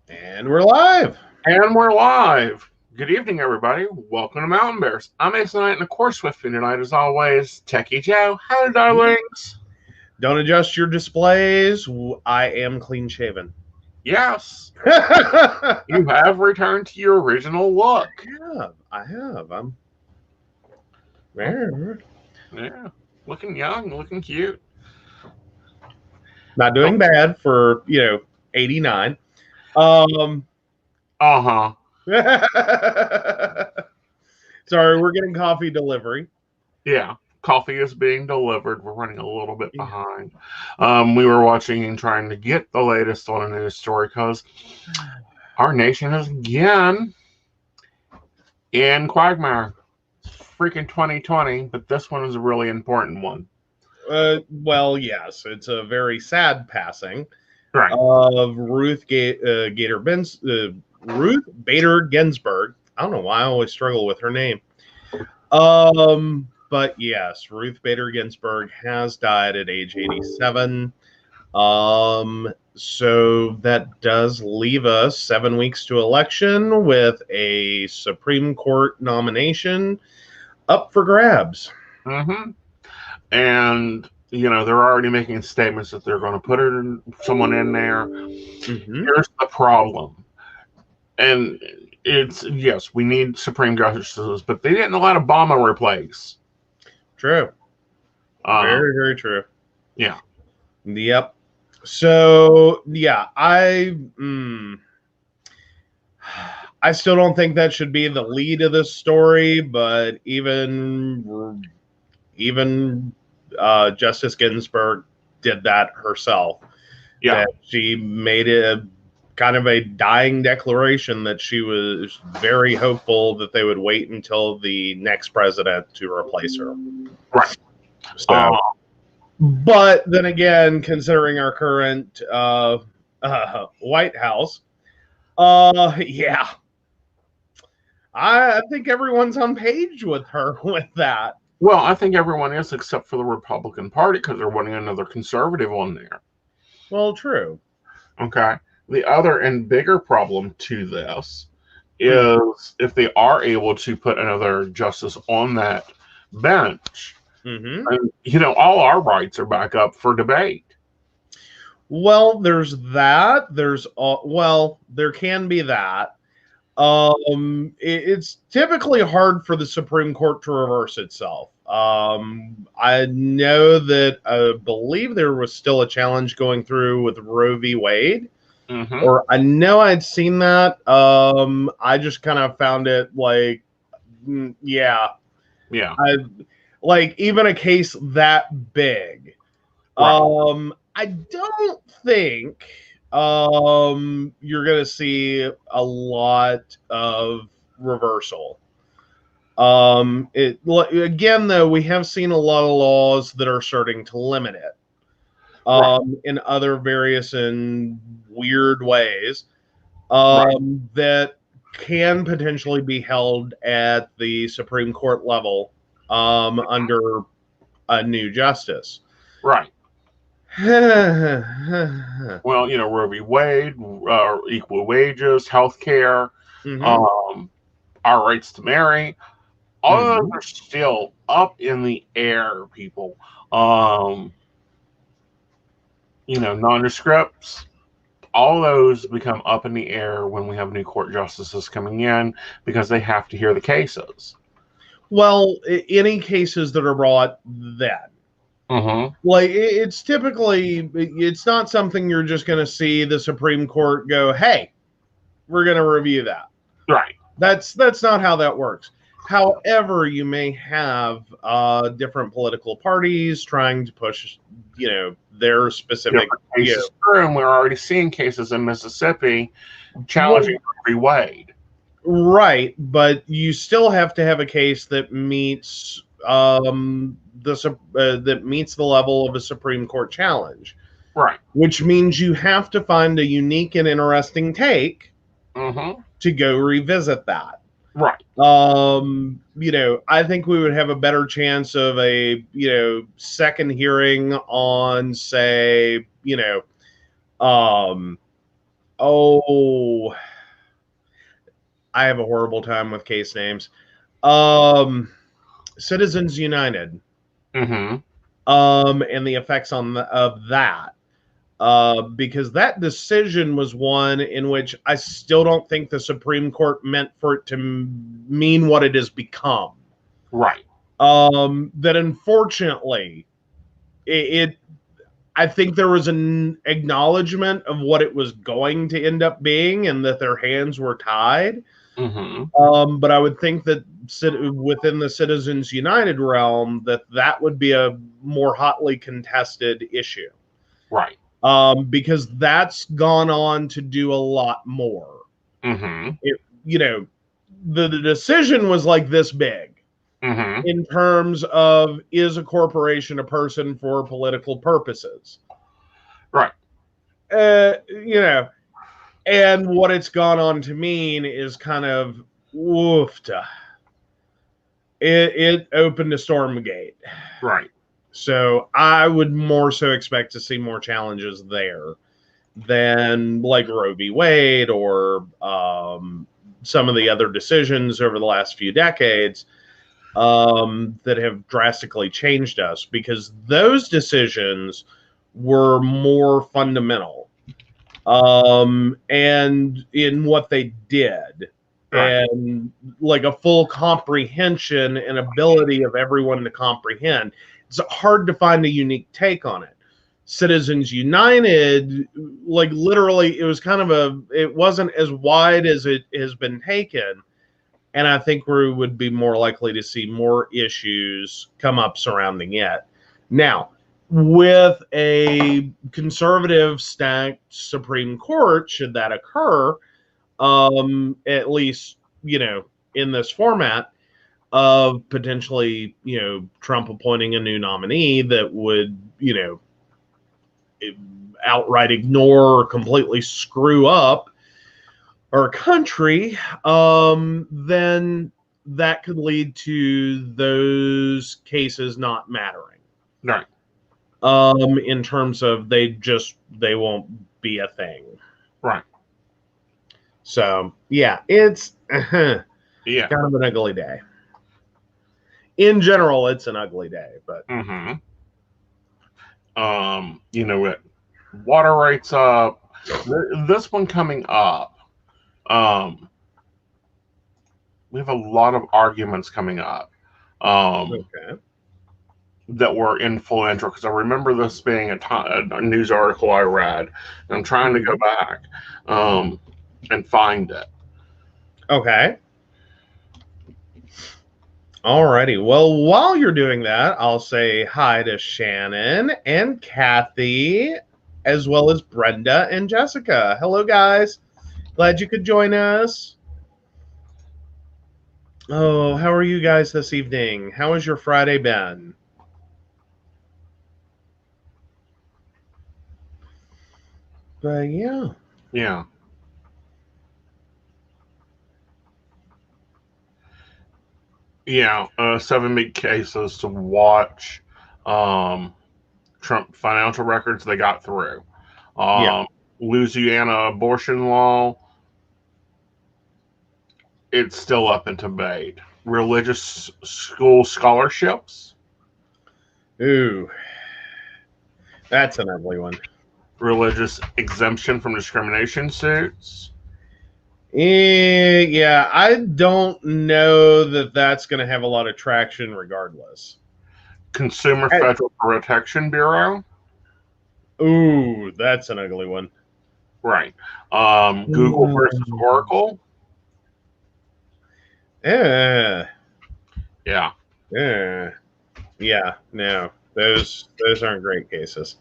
And we're live. And we're live. Good evening, everybody. Welcome to Mountain Bears. I'm Aeson Knight, and of course, with me tonight, as always, Techy Joe. Hello, darlings. Don't adjust your displays. I am clean shaven. Yes, you have returned to your original look. I have. I'm Yeah, looking young, looking cute. not doing bad for 89. Uh-huh. Sorry, we're getting coffee delivery. Yeah, coffee is being delivered. We're running a little bit behind. We were watching and trying to get the latest on a news story because our nation is again in quagmire. Freaking 2020, but this one is a really important one. Well, yes, it's a very sad passing Right. of Ruth Bader Ginsburg. I don't know why I always struggle with her name. But yes, Ruth Bader Ginsburg has died at age 87. So that does leave us 7 weeks to election with a Supreme Court nomination up for grabs. Mm-hmm. And they're already making statements that they're going to put someone in there. Mm-hmm. Here's the problem, and it's yes, we need Supreme Justices, but they didn't let Obama replace. True. Very, very true. Yeah. Yep. So yeah, I still don't think that should be the lead of this story, but even Justice Ginsburg did that herself. Yeah. That she made a kind of a dying declaration that she was very hopeful that they would wait until the next president to replace her. Right. So, but then again, considering our current White House, yeah, I think everyone's on page with her with that. Well, I think everyone is except for the Republican Party because they're wanting another conservative on there. Well, true. Okay. The other and bigger problem to this is if they are able to put another justice on that bench, and, all our rights are back up for debate. Well, there's that. There can be that. It's typically hard for the Supreme Court to reverse itself. I know that I believe there was still a challenge going through with Roe v. Wade. Mm-hmm. Or I know I'd seen that. I just kind of found it like, yeah. Like even a case that big. Right. I don't think you're going to see a lot of reversal. Again, though, we have seen a lot of laws that are starting to limit it in other various and weird ways that can potentially be held at the Supreme Court level under a new justice. Right. Well, Roe v. Wade, equal wages, health care, our rights to marry, all of those are still up in the air, people. Nondescripts, all those become up in the air when we have new court justices coming in because they have to hear the cases. Well, any cases that are brought then. Like it's typically, it's not something you're just going to see the Supreme Court go, hey, we're going to review that. Right. That's not how that works. However, you may have different political parties trying to push, their specific cases through, and we're already seeing cases in Mississippi challenging Roe v. Wade. Right, but you still have to have a case that meets that meets the level of a Supreme Court challenge. Right. Which means you have to find a unique and interesting take to go revisit that. Right. I think we would have a better chance of a, second hearing on, say, Oh, I have a horrible time with case names. Citizens United. Mm-hmm. And the effects of that. Because that decision was one in which I still don't think the Supreme Court meant for it to mean what it has become. Right. That unfortunately, I think there was an acknowledgement of what it was going to end up being and that their hands were tied. Mm-hmm. But I would think that within the Citizens United realm, that would be a more hotly contested issue. Right. Because that's gone on to do a lot more. Mm-hmm. The decision was like this big. Mm-hmm. In terms of, is a corporation a person for political purposes? Right. And what it's gone on to mean is kind of woofta. It opened a storm gate. Right. So I would more so expect to see more challenges there than like Roe v. Wade or some of the other decisions over the last few decades that have drastically changed us, because those decisions were more fundamental and in what they did. Right. And like a full comprehension and ability of everyone to comprehend. It's hard to find a unique take on it. Citizens United, like literally, it was kind of it wasn't as wide as it has been taken. And I think we would be more likely to see more issues come up surrounding it. Now, with a conservative stacked Supreme Court, should that occur, at least, in this format of potentially, Trump appointing a new nominee that would, outright ignore or completely screw up our country, then that could lead to those cases not mattering. Right. In terms of they won't be a thing. Right. So yeah, it's kind of an ugly day. In general, it's an ugly day, but what? Water rates up. This one coming up. We have a lot of arguments coming up. Okay. That were influential, because I remember this being a news article I read, and I'm trying to go back and find it. Okay. Alrighty. Well, while you're doing that, I'll say hi to Shannon and Kathy, as well as Brenda and Jessica. Hello, guys. Glad you could join us. Oh, how are you guys this evening? How has your Friday been? But yeah. Yeah. Yeah. 7 big cases to watch. Trump financial records they got through. Louisiana abortion law, it's still up in debate. Religious school scholarships. Ooh. That's an ugly one. Religious exemption from discrimination suits. Yeah, I don't know that that's going to have a lot of traction regardless. Consumer Federal Protection Bureau. Ooh, that's an ugly one. Right. Google versus Oracle. Yeah. Yeah. Yeah. Yeah. No, those aren't great cases.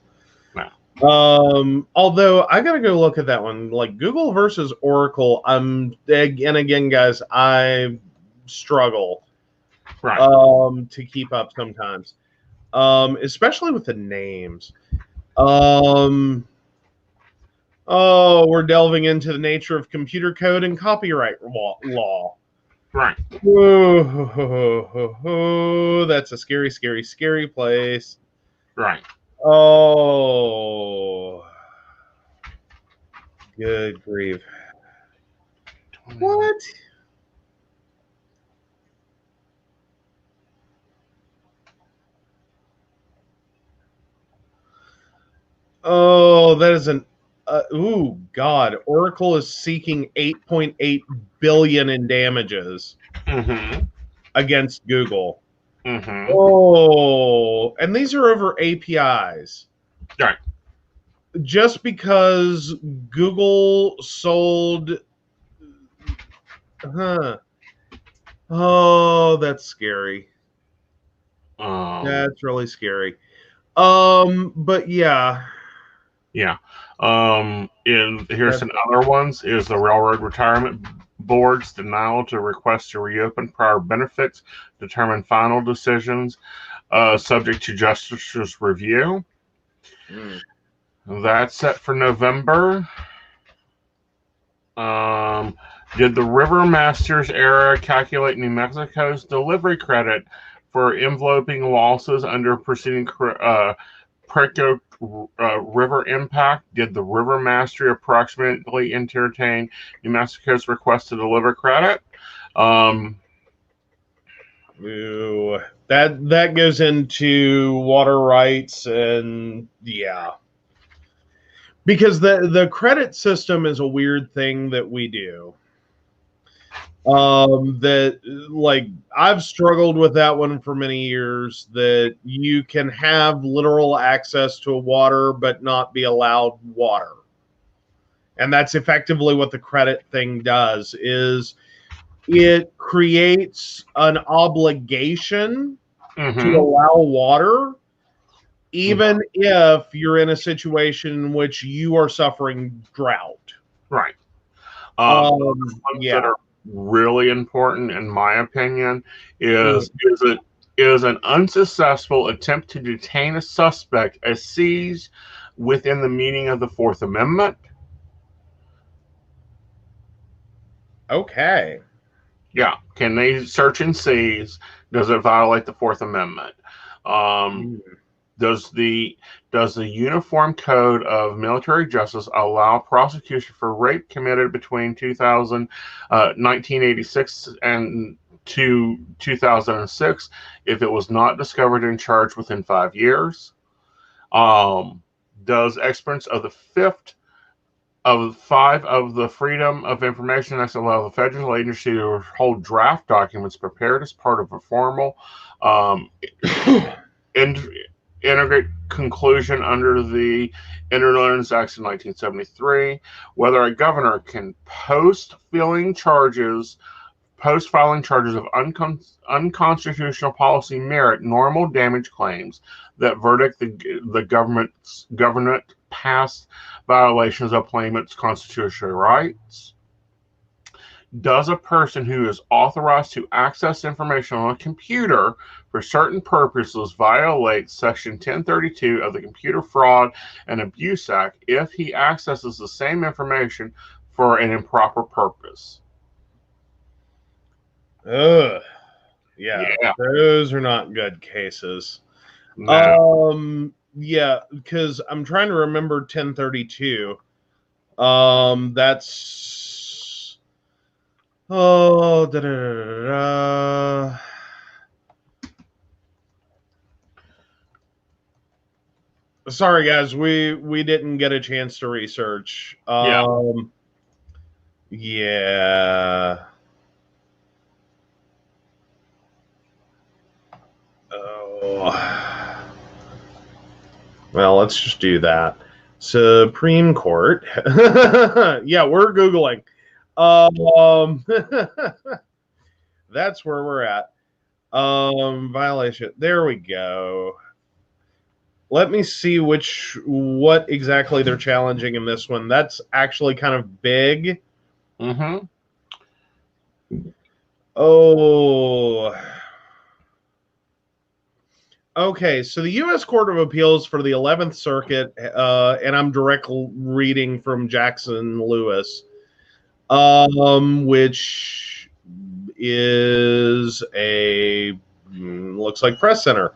No. Although I gotta go look at that one. Like Google versus Oracle, again, guys, I struggle to keep up sometimes. Especially with the names. We're delving into the nature of computer code and copyright law. Right. Whoa, that's a scary, scary, scary place. Right. Oh. Good grief. What? Oh, that is an ooh, God. Oracle is seeking 8.8 billion in damages against Google. Oh, and these are over APIs. Right. Just because Google sold Oh, that's scary. That's really scary. But yeah. Yeah. And here's some other ones is the Railroad Retirement Board's denial to request to reopen prior benefits, determine final decisions, subject to Justice's review. That's set for November. Did the River Masters era calculate New Mexico's delivery credit for enveloping losses under preceding Preco river impact? Did the River Mastery approximately entertain New Mexico's request to deliver credit? Ooh, that goes into water rights and yeah. Because the credit system is a weird thing that we do. That like I've struggled with that one for many years, that you can have literal access to water but not be allowed water. And that's effectively what the credit thing does, is it creates an obligation to allow water, even if you're in a situation in which you are suffering drought. Right. That are really important, in my opinion, is an unsuccessful attempt to detain a suspect as seized within the meaning of the Fourth Amendment. Okay. Yeah. Can they search and seize? Does it violate the Fourth Amendment? Does the Uniform Code of Military Justice allow prosecution for rape committed between 1986 and 2006 if it was not discovered and charged within 5 years? Does experts of the fifth of 5 of the Freedom of Information Act allow the federal agency to hold draft documents prepared as part of a formal integrate conclusion under the Interloans Act of 1973, whether a governor can post-filing charges of unconstitutional policy merit normal damage claims that verdict the government past violations of claimants' constitutional rights. Does a person who is authorized to access information on a computer for certain purposes violate Section 1032 of the Computer Fraud and Abuse Act if he accesses the same information for an improper purpose? Yeah, those are not good cases. No. Yeah, because I'm trying to remember 1032. That's sorry guys, we didn't get a chance to research. Yeah. Oh. Well, let's just do that. Supreme Court. Yeah, we're Googling. That's where we're at. Violation. There we go. Let me see what exactly they're challenging in this one. That's actually kind of big. Oh. Okay, so the U.S. Court of Appeals for the 11th Circuit, and I'm direct reading from Jackson Lewis, which is looks like press center,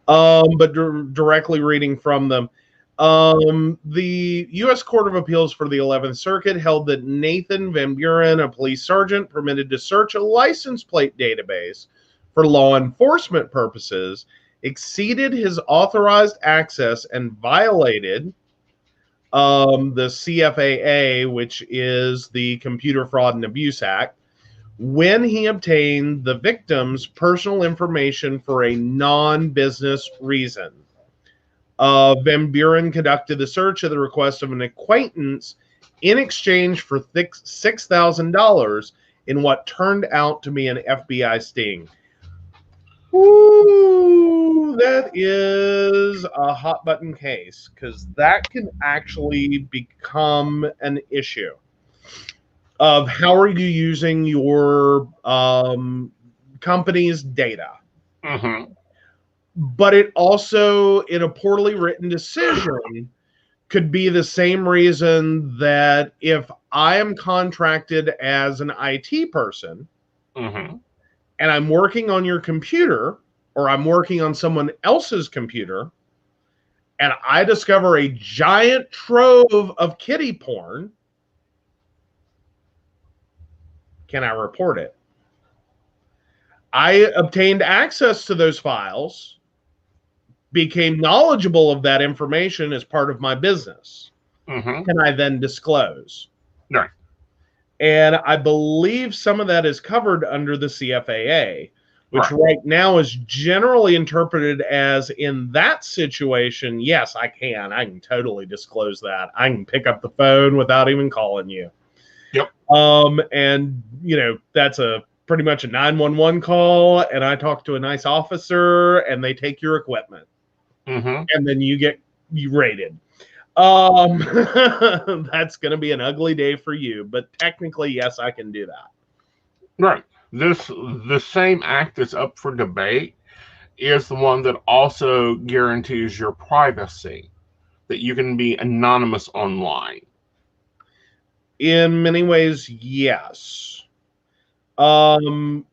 but directly reading from them. The U.S. Court of Appeals for the 11th Circuit held that Nathan Van Buren, a police sergeant permitted to search a license plate database for law enforcement purposes, exceeded his authorized access and violated the CFAA, which is the Computer Fraud and Abuse Act, when he obtained the victim's personal information for a non-business reason. Van Buren conducted the search at the request of an acquaintance in exchange for $6,000 in what turned out to be an FBI sting. Ooh, that is a hot button case, because that can actually become an issue of how are you using your company's data. Mm-hmm. But it also, in a poorly written decision, could be the same reason that if I am contracted as an IT person, mm-hmm. and I'm working on your computer, or I'm working on someone else's computer, and I discover a giant trove of kiddie porn, can I report it? I obtained access to those files, became knowledgeable of that information as part of my business. Mm-hmm. Can I then disclose? Right. And I believe some of that is covered under the CFAA, which right now is generally interpreted as, in that situation, yes, I can totally disclose that. I can pick up the phone without even calling you. Yep. And, you know, that's pretty much a 911 call, and I talk to a nice officer, and they take your equipment. Mm-hmm. And then you get raided. That's going to be an ugly day for you, but technically, yes, I can do that. Right. The same act that's up for debate is the one that also guarantees your privacy, that you can be anonymous online. In many ways, yes. And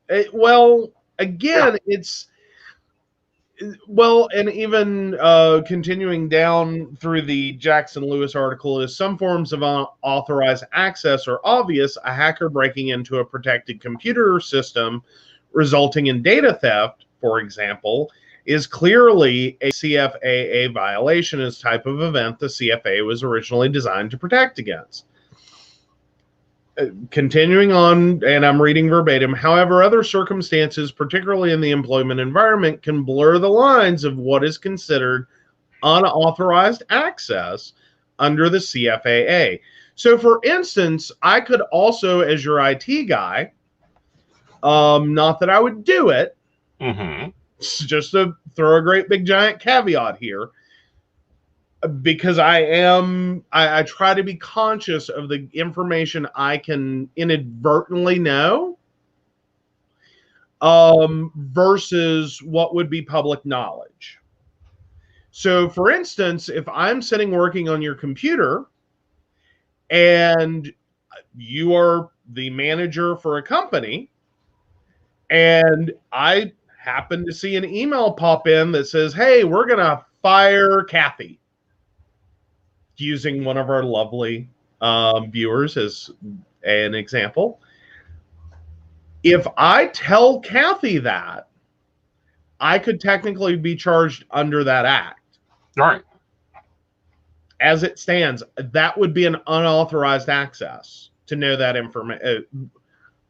even continuing down through the Jackson Lewis article, is some forms of unauthorized access are obvious. A hacker breaking into a protected computer system resulting in data theft, for example, is clearly a CFAA violation as type of event the CFA was originally designed to protect against. Continuing on, and I'm reading verbatim, however, other circumstances, particularly in the employment environment, can blur the lines of what is considered unauthorized access under the CFAA. So, for instance, I could also, as your IT guy, not that I would do it, just to throw a great big giant caveat here, because I try to be conscious of the information I can inadvertently know versus what would be public knowledge. So, for instance, if I'm sitting working on your computer and you are the manager for a company, and I happen to see an email pop in that says, hey, we're going to fire Kathy, using one of our lovely viewers as an example. If I tell Kathy that, I could technically be charged under that act. Right. As it stands, that would be an unauthorized access to know that information,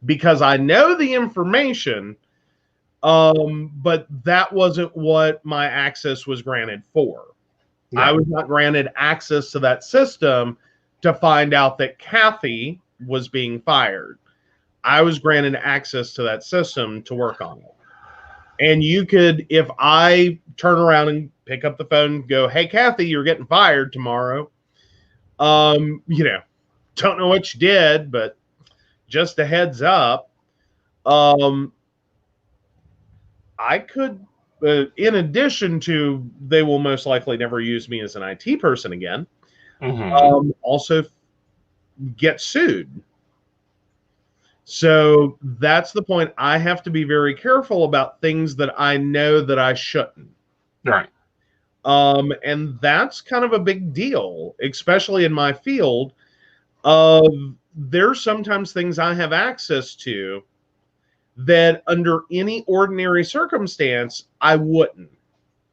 because I know the information, but that wasn't what my access was granted for. Yeah. I was not granted access to that system to find out that Kathy was being fired. I was granted access to that system to work on it. And you could, if I turn around and pick up the phone and go, hey, Kathy, you're getting fired tomorrow. You know, don't know what you did, but just a heads up. I could, in addition to, they will most likely never use me as an IT person again, also get sued. So that's the point. I have to be very careful about things that I know that I shouldn't. Right. And that's kind of a big deal, especially in my field. There's sometimes things I have access to that under any ordinary circumstance, I wouldn't.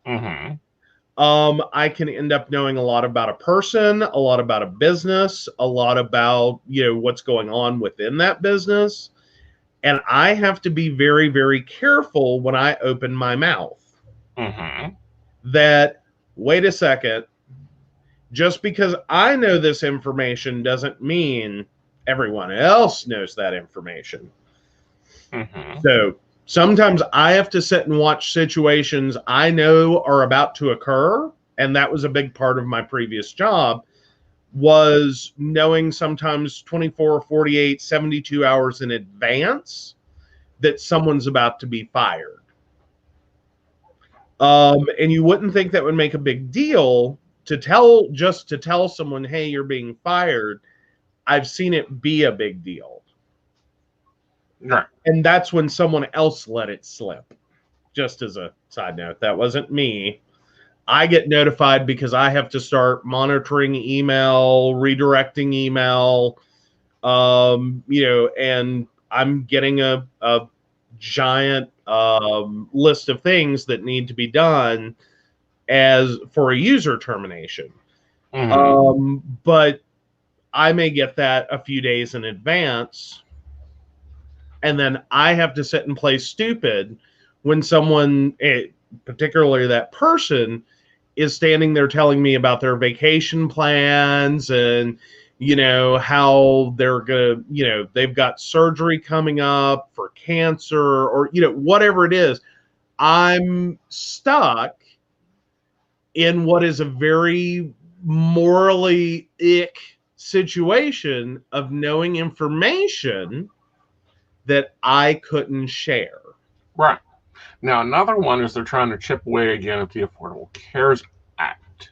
Mm-hmm. I can end up knowing a lot about a person, a lot about a business, a lot about, what's going on within that business. And I have to be very, very careful when I open my mouth. Mm-hmm. That, wait a second, just because I know this information doesn't mean everyone else knows that information. Mm-hmm. So sometimes I have to sit and watch situations I know are about to occur. And that was a big part of my previous job, was knowing sometimes 24, 48, 72 hours in advance that someone's about to be fired. And you wouldn't think that would make a big deal to tell someone, hey, you're being fired. I've seen it be a big deal. Right. And that's when someone else let it slip. Just as a side note, that wasn't me. I get notified because I have to start monitoring email, redirecting email, and I'm getting a giant list of things that need to be done as for a user termination. Mm-hmm. But I may get that a few days in advance, and then I have to sit and play stupid when someone, particularly that person, is standing there telling me about their vacation plans and how they're gonna, they've got surgery coming up for cancer, or whatever it is. I'm stuck in what is a very morally ick situation of knowing information that I couldn't share. Right. Now, another one is they're trying to chip away again at the Affordable Cares Act.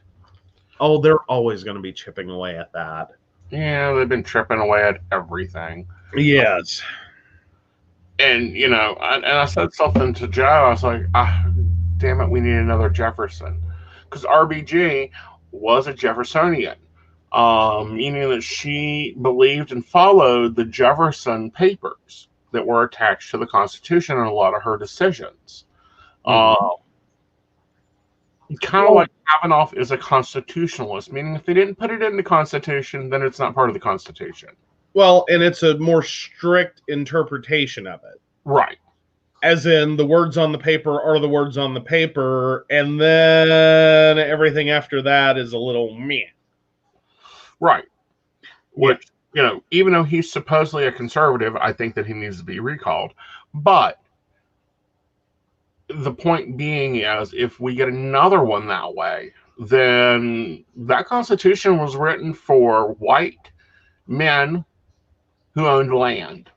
Oh, they're always going to be chipping away at that. Yeah, they've been chipping away at everything. Yes. And, I said something to Joe. I was like, damn it, we need another Jefferson. Because RBG was a Jeffersonian, meaning that she believed and followed the Jefferson papers that were attached to the Constitution in a lot of her decisions. Mm-hmm. Kind of like Kavanaugh is a constitutionalist, meaning if they didn't put it in the Constitution, then it's not part of the Constitution. Well, and it's a more strict interpretation of it. Right. As in, the words on the paper are the words on the paper, and then everything after that is a little meh. Right. Which, even though he's supposedly a conservative, I think that he needs to be recalled. But the point being is, if we get another one that way, then that Constitution was written for white men who owned land.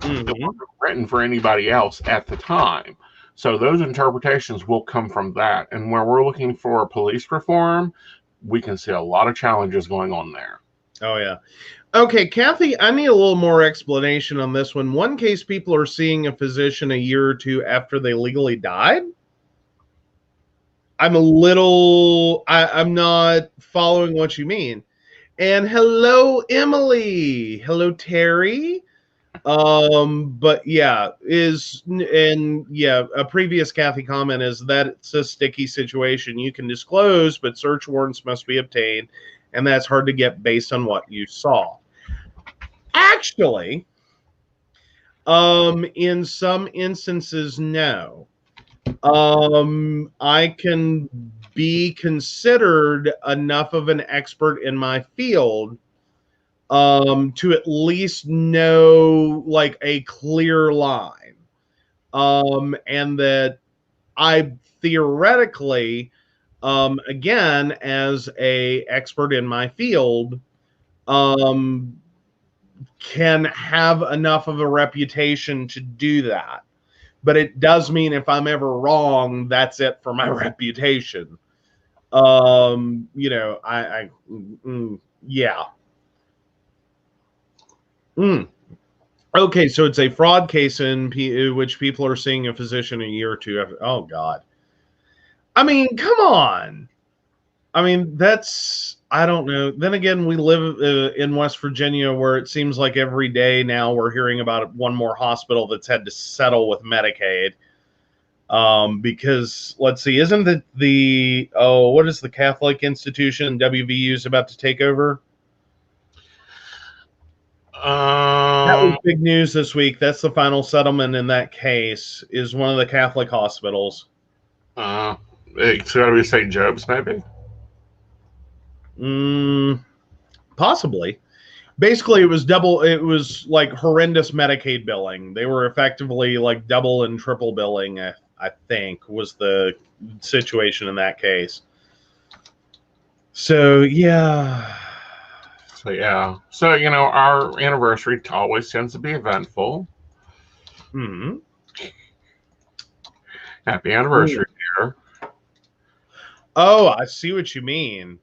Mm-hmm. It wasn't written for anybody else at the time. So those interpretations will come from that. And where we're looking for police reform, we can see a lot of challenges going on there. Oh, yeah. Okay, Kathy, I need a little more explanation on this one. One case, people are seeing a physician a year or two after they legally died. I'm not following what you mean. And hello, Emily. Hello, Terry. But yeah, a previous Kathy comment is that it's a sticky situation. You can disclose, but search warrants must be obtained, and that's hard to get based on what you saw. Actually, in some instances, no. I can be considered enough of an expert in my field to at least know like a clear line. And that I theoretically, again, as a expert in my field, can have enough of a reputation to do that. But it does mean if I'm ever wrong, that's it for my reputation. Yeah. Okay, so it's a fraud case in which people are seeing a physician a year or two after. Oh, God. I mean, come on. I mean, that's, I don't know. Then again, we live in West Virginia where it seems like every day now we're hearing about one more hospital that's had to settle with Medicaid. Because let's see, isn't what is the Catholic institution WVU is about to take over? That was big news this week. That's the final settlement in that case, is one of the Catholic hospitals. It's got to be St. Joe's, maybe? Possibly. Basically, it was like horrendous Medicaid billing. They were effectively like double and triple billing, I think, was the situation in that case. So, yeah. So, our anniversary always tends to be eventful. Mm-hmm. Happy anniversary, dear. Oh, I see what you mean.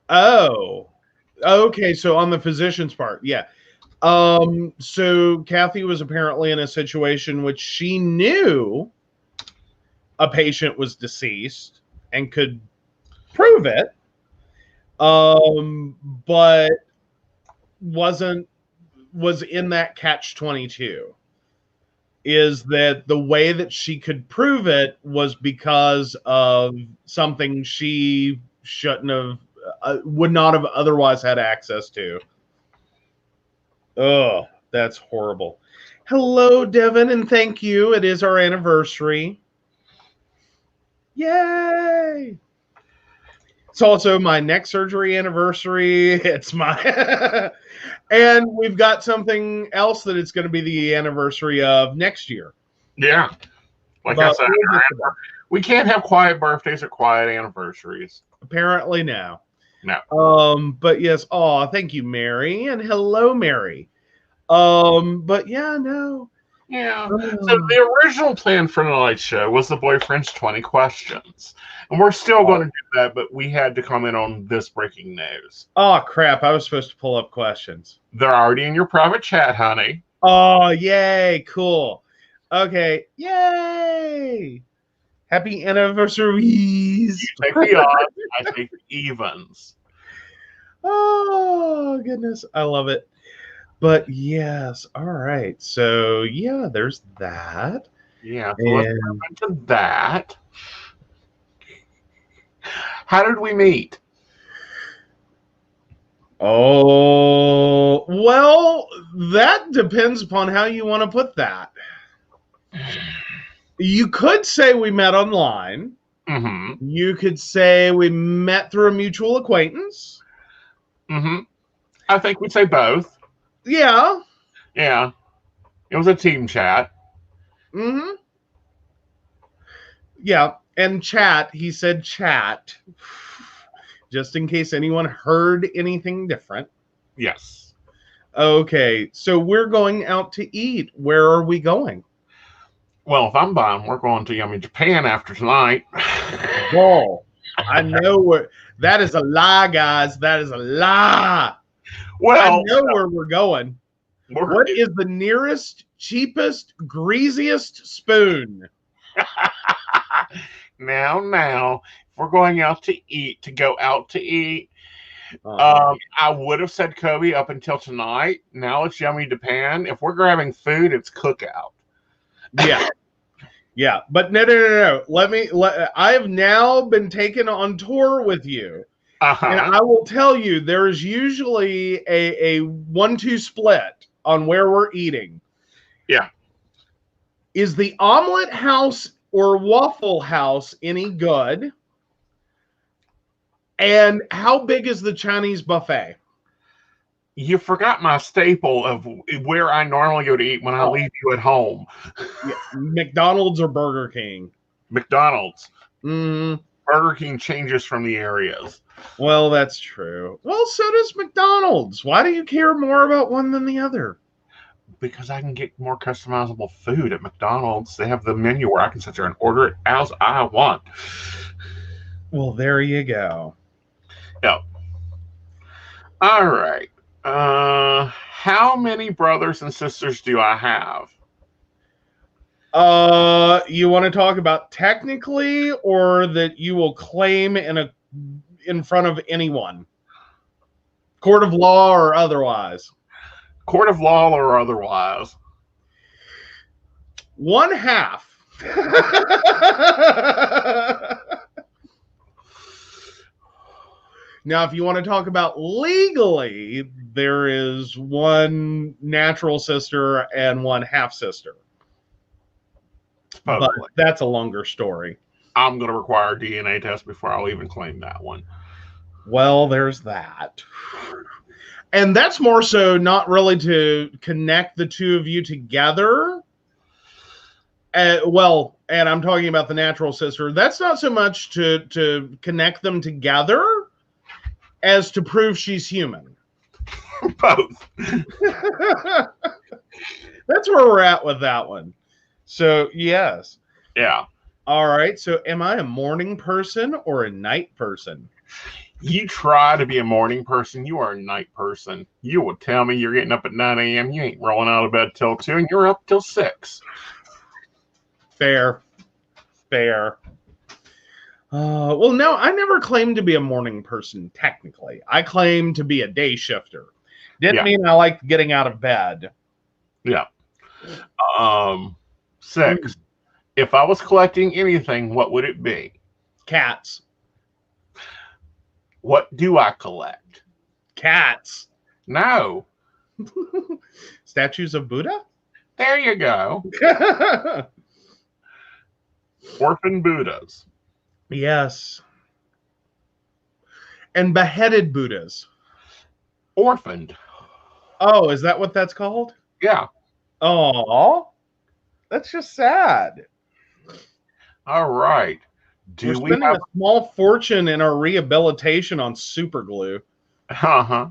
Oh, okay. So on the physician's part, yeah. So Kathy was apparently in a situation which she knew a patient was deceased and could prove it, but was in that catch-22. Is that the way that she could prove it was because of something she shouldn't have, would not have otherwise had access to. Oh, that's horrible. Hello, Devin, and thank you. It is our anniversary. Yay! It's also my neck surgery anniversary. It's my... and we've got something else that it's going to be the anniversary of next year. Yeah. Like I said, we can't have quiet birthdays or quiet anniversaries. Apparently, no. No. But yes, thank you, Mary. And hello, Mary. But yeah, no. Yeah. So the original plan for tonight's show was the boyfriend's 20 questions. And we're still going to do that, but we had to comment on this breaking news. Oh, crap. I was supposed to pull up questions. They're already in your private chat, honey. Oh, yay. Cool. Okay. Yay. Happy anniversaries. You take the odds, I take the evens. Oh, goodness. I love it. But yes, all right. So yeah, there's that. Yeah, so let's move into that. How did we meet? Oh, well, that depends upon how you want to put that. You could say we met online. Mm-hmm. You could say we met through a mutual acquaintance. Mm-hmm. I think we'd say both. Yeah. Yeah. It was a team chat. Mm-hmm. Yeah. And chat, he said chat. Just in case anyone heard anything different. Yes. Okay. So we're going out to eat. Where are we going? Well, if I'm buying, we're going to Yummy Japan after tonight. Whoa. I know that is a lie, guys. That is a lie. Well, I know where we're going. What is the nearest, cheapest, greasiest spoon? Now, if we're going out to go out to eat, I would have said Kobe up until tonight. Now it's Yummy Japan. If we're grabbing food, it's Cookout. Yeah. Yeah. But no. I have now been taken on tour with you. And I will tell you, there is usually a 1-2 split on where we're eating. Yeah. Is the Omelet House or Waffle House any good? And how big is the Chinese buffet? You forgot my staple of where I normally go to eat when I leave you at home. Yeah. McDonald's or Burger King? McDonald's. Mm-hmm. Burger King changes from the areas. Well, that's true. Well, so does McDonald's. Why do you care more about one than the other? Because I can get more customizable food at McDonald's. They have the menu where I can sit there and order it as I want. Well, there you go. Yep. All right. How many brothers and sisters do I have? You want to talk about technically, or that you will claim in front of anyone? Court of law or otherwise? Court of law or otherwise. 1/2. Now, if you want to talk about legally, there is one natural sister and one half sister. But that's a longer story. I'm going to require a DNA test before I'll even claim that one. Well, there's that. And that's more so not really to connect the two of you together. And I'm talking about the natural sister. That's not so much to connect them together as to prove she's human. Both. That's where we're at with that one. So, yes. Yeah. All right. So, am I a morning person or a night person? You try to be a morning person. You are a night person. You will tell me you're getting up at 9 a.m. You ain't rolling out of bed till 2, and you're up till 6. Fair. Well, no, I never claimed to be a morning person, technically. I claimed to be a day shifter. Didn't mean I liked getting out of bed. Yeah. 6. If I was collecting anything, what would it be? Cats. What do I collect? Cats. No. Statues of Buddha? There you go. Orphan Buddhas. Yes. And beheaded Buddhas. Orphaned. Oh, is that what that's called? Yeah. Oh, that's just sad. All right. We're spending a small fortune in our rehabilitation on super glue. Uh-huh.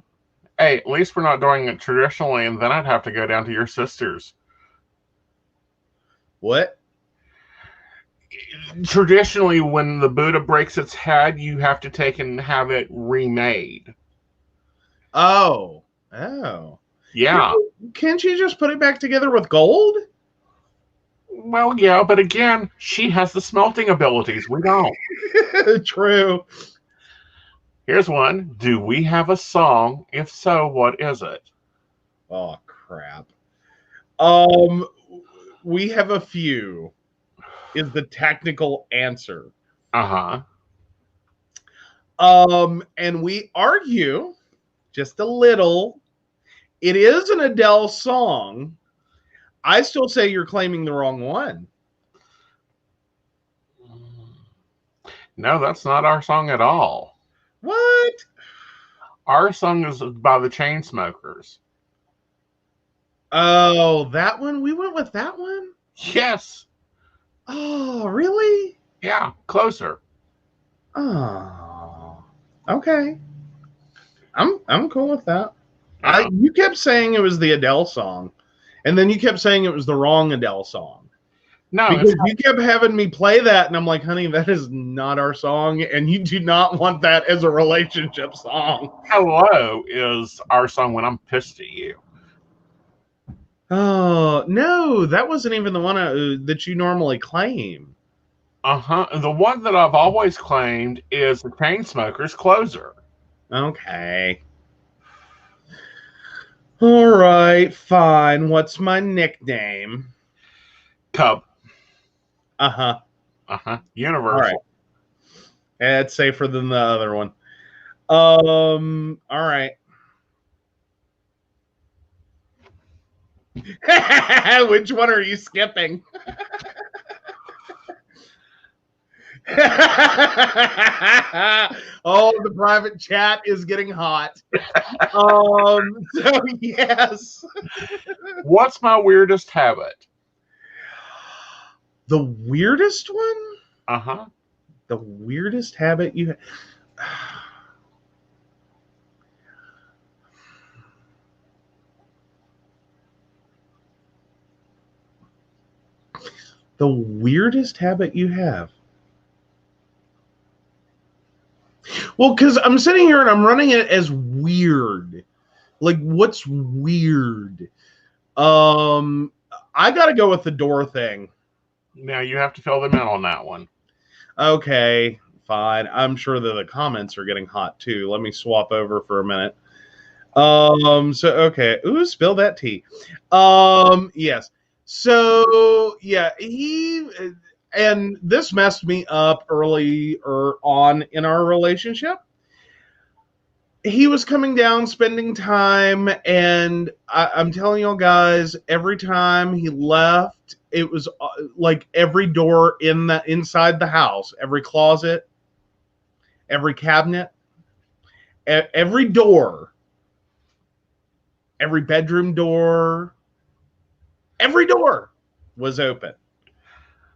Hey, at least we're not doing it traditionally, and then I'd have to go down to your sister's. What? Traditionally, when the Buddha breaks its head, you have to take and have it remade. Oh. Yeah. Can't you just put it back together with gold? Well, yeah, but again, she has the smelting abilities. We don't. True. Here's one. Do we have a song? If so, what is it? Oh, crap. We have a few. Is the technical answer. Uh-huh. And we argue just a little. It is an Adele song. I still say you're claiming the wrong one. No, that's not our song at all. What? Our song is by the Chainsmokers. Oh, that one? We went with that one? Yes. Oh, really? Yeah, closer. Oh, okay. I'm cool with that. Yeah. You kept saying it was the Adele song, and then you kept saying it was the wrong Adele song. No, because you kept having me play that, and I'm like, honey, that is not our song, and you do not want that as a relationship song. Hello is our song when I'm pissed at you. Oh, no, that wasn't even the one that you normally claim. Uh-huh. The one that I've always claimed is the Chainsmokers' Closer. Okay. All right, fine. What's my nickname? Cub. Uh-huh. Uh-huh. Universal. All right. It's safer than the other one. All right. Which one are you skipping? Oh, the private chat is getting hot. So yes. What's my weirdest habit? The weirdest one? Uh-huh. The weirdest habit you have? The weirdest habit you have? Well, because I'm sitting here and I'm running it as weird. Like, what's weird? I got to go with the door thing. Now you have to fill them in on that one. Okay, fine. I'm sure that the comments are getting hot too. Let me swap over for a minute. So okay. Ooh, spill that tea. Yes. So yeah, and this messed me up early or on in our relationship. He was coming down, spending time, and I'm telling you guys, every time he left, it was like every door inside the house, every closet, every cabinet, every door, every bedroom door, every door was open.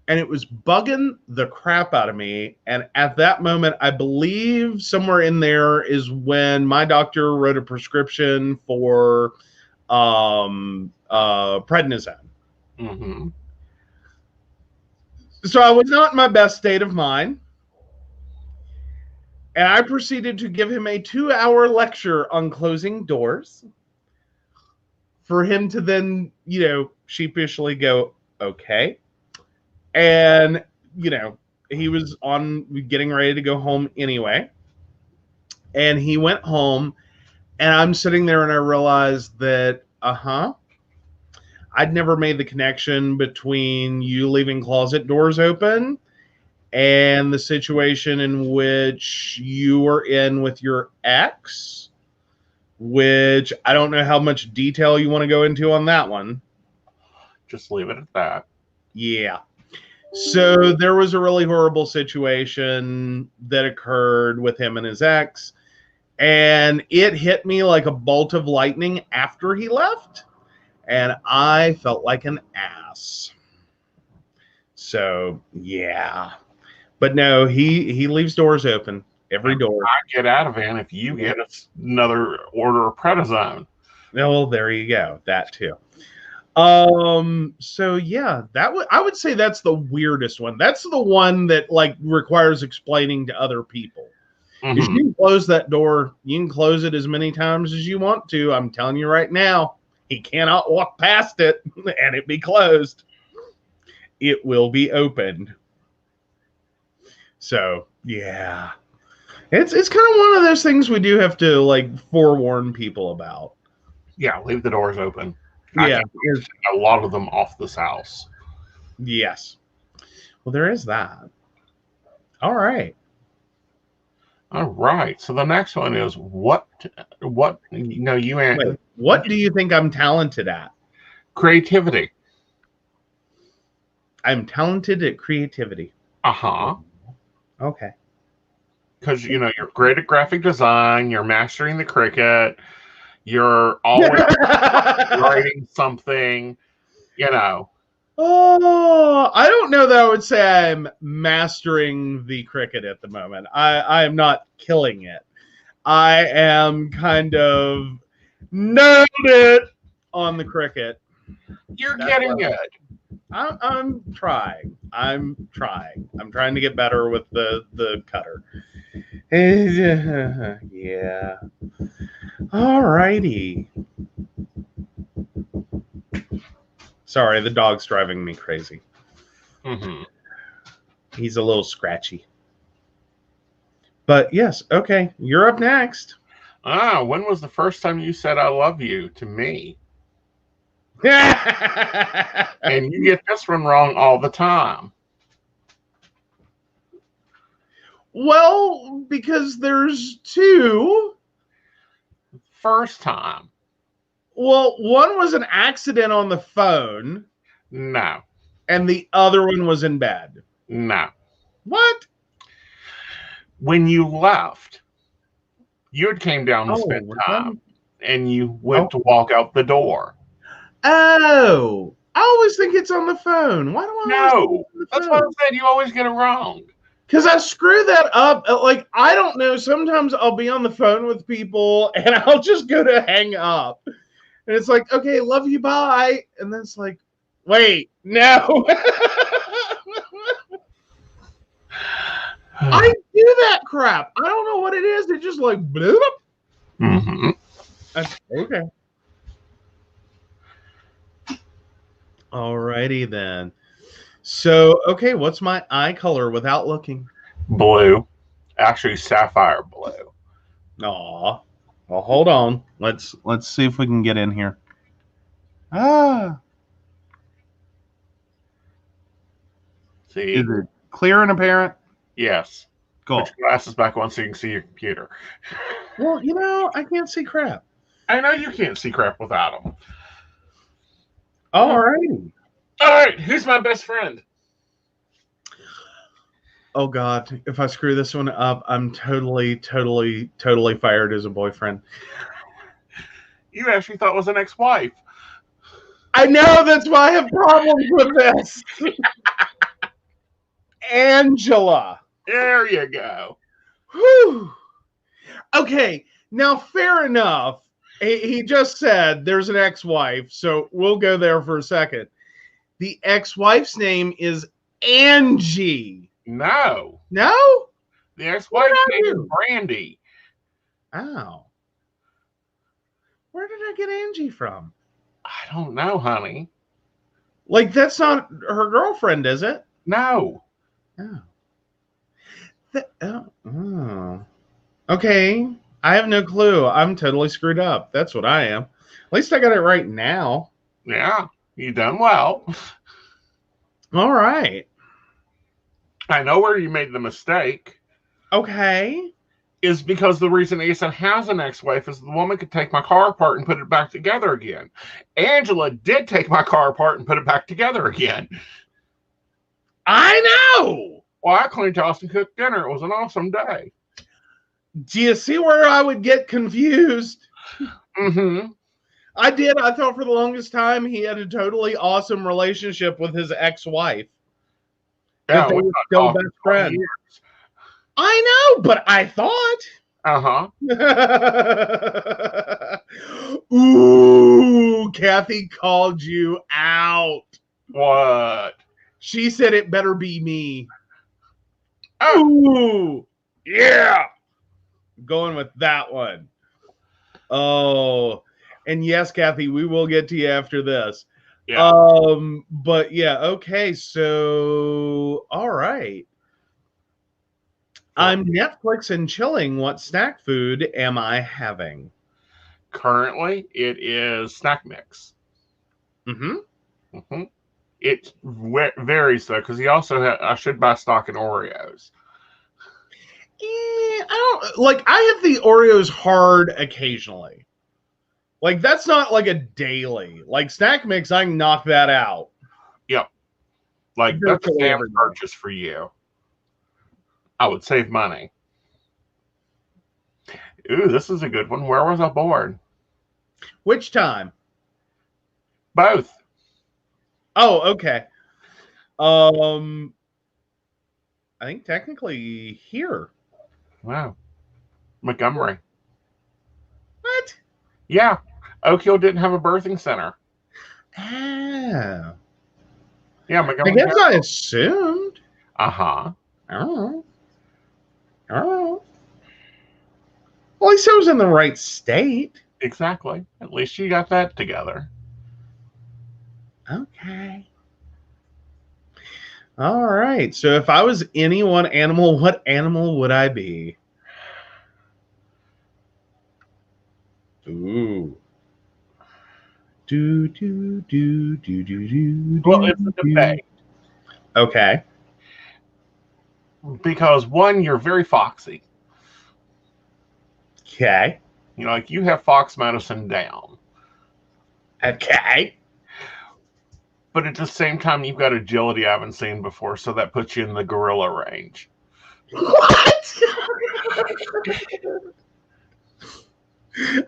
And it was bugging the crap out of me. And at that moment, I believe somewhere in there is when my doctor wrote a prescription for prednisone. Mm-hmm. So I was not in my best state of mind. And I proceeded to give him a 2-hour lecture on closing doors for him to then, sheepishly go, okay. And, he was getting ready to go home anyway. And he went home, and I'm sitting there and I realized that, I'd never made the connection between you leaving closet doors open and the situation in which you were in with your ex, which I don't know how much detail you want to go into on that one. Just leave it at that. Yeah. So there was a really horrible situation that occurred with him and his ex, and it hit me like a bolt of lightning after he left, and I felt like an ass. So, yeah. But no, he leaves doors open, every door. I get out of it if you get another order of prednisone. Well, there you go. That too. So yeah, I would say that's the weirdest one. That's the one that like requires explaining to other people. Mm-hmm. If you can close that door, you can close it as many times as you want to. I'm telling you right now, he cannot walk past it and it be closed. It will be opened. So yeah. It's kind of one of those things we do have to like forewarn people about. Yeah, leave the doors open. Yeah, a lot of them off this house. Yes. Well, there is that. All right. So the next one is what you answer. What do you think I'm talented at? Creativity. I'm talented at creativity. Okay. Because Mm-hmm. you're great at graphic design. You're mastering the cricket. You're always writing something. Oh, I don't know that I would say I'm mastering the cricket at the moment. I am not killing it. I am kind of nailed it on the cricket. You're getting it. I'm trying. I'm trying to get better with the cutter. Yeah. All righty. Sorry, the dog's driving me crazy. Mm-hmm. He's a little scratchy. But yes, okay. You're up next. When was the first time you said I love you to me? And you get this one wrong all the time. Well, because there's two. First time. Well, one was an accident on the phone. No. And the other one was in bed. No. What? When you left, you had came down to spend time, and you went to walk out the door. Oh, I always think it's on the phone. Why do I? No, that's what I said. You always get it wrong. Because I screw that up. Like, I don't know. Sometimes I'll be on the phone with people and I'll just go to hang up. And it's like, okay, love you, bye. And then it's like, wait, no. I do that crap. I don't know what it is. It's just like, bloop. Mm-hmm. Okay. Alrighty then. So, okay, what's my eye color without looking? Blue. Actually, sapphire blue. Aw. Well, hold on. Let's see if we can get in here. Ah. See? Is it clear and apparent? Yes. Cool. Put your glasses back on so you can see your computer. Well, I can't see crap. I know you can't see crap without them. All righty. All right, who's my best friend? Oh, God. If I screw this one up, I'm totally fired as a boyfriend. You actually thought it was an ex-wife. I know, that's why I have problems with this. Angela. There you go. Whew. Okay, now fair enough. He just said there's an ex-wife, so we'll go there for a second. The ex-wife's name is Angie. No. No? The ex-wife's name is Brandy. Oh. Where did I get Angie from? I don't know, honey. Like, that's not her girlfriend, is it? No. Oh. Okay. I have no clue. I'm totally screwed up. That's what I am. At least I got it right now. Yeah, you done well. All right. I know where you made the mistake. Okay. Is because the reason Aeson has an ex-wife is the woman could take my car apart and put it back together again. Angela did take my car apart and put it back together again. I know. Well, I cleaned house and cooked dinner. It was an awesome day. Do you see where I would get confused? Mm-hmm. I did. I thought for the longest time he had a totally awesome relationship with his ex-wife. Yeah, they were still best friends. I know, but I thought. Uh-huh. Ooh, Kathy called you out. What? She said it better be me. Oh. Ooh, yeah. Going with that one. Oh, and yes, Kathy, we will get to you after this. Yeah. But yeah, okay, so all right. I'm Netflix and chilling. What snack food am I having? Currently, it is snack mix. Mm-hmm. Mm-hmm. It varies though, because he also I should buy stock in Oreos. I don't like. I have the Oreos hard occasionally. Like that's not like a daily. Like snack mix, I can knock that out. Yep. Like that's a family purchase for you. I would save money. Ooh, this is a good one. Where was I born? Which time? Both. Oh, okay. I think technically here. Wow. Montgomery. What? Yeah. Oak Hill didn't have a birthing center. Oh. Yeah, Montgomery. I guess I assumed. Uh-huh. Oh. Well, at least I was in the right state. Exactly. At least you got that together. Okay. All right. So if I was any one animal, what animal would I be? Ooh. Do. Well, it's a debate. Okay. Because one, you're very foxy. Okay. You know, like you have fox medicine down. Okay. But at the same time, you've got agility I haven't seen before, so that puts you in the gorilla range. What?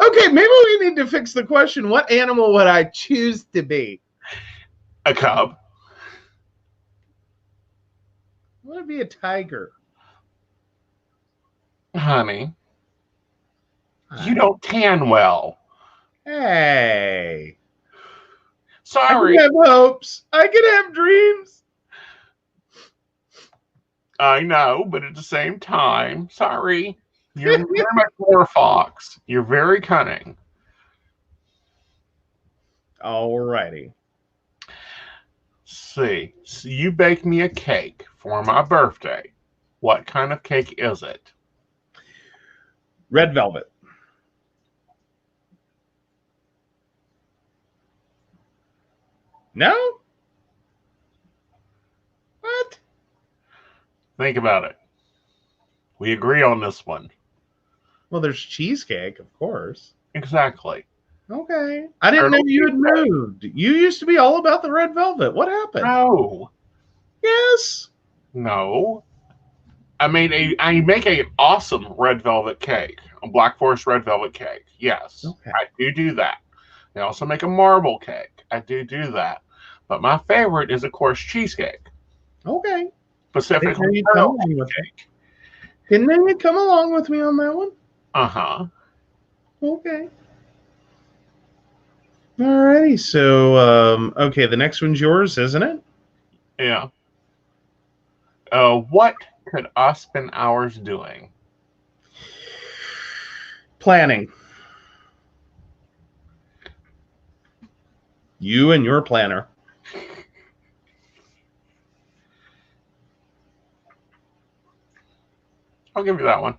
Okay, maybe we need to fix the question. What animal would I choose to be? A cub. I want to be a tiger. Honey, you don't tan well. Hey. Sorry. I can have hopes. I can have dreams. I know, but at the same time, sorry. You're much more a fox. You're very cunning. Alrighty. See, so you bake me a cake for my birthday. What kind of cake is it? Red velvet. No? What? Think about it. We agree on this one. Well, there's cheesecake, of course. Exactly. Okay. I didn't know you had moved. You used to be all about the red velvet. What happened? No. Yes. No. I make an awesome red velvet cake, a Black Forest red velvet cake. Yes, okay. I do that. I also make a marble cake. I do that. But my favorite is, of course, cheesecake. Okay. Specifically, cake. Didn't you come along with me on that one? Uh-huh. Okay. Alrighty. So, okay, the next one's yours, isn't it? Yeah. What could I spend hours doing? Planning. You and your planner. I'll give you that one.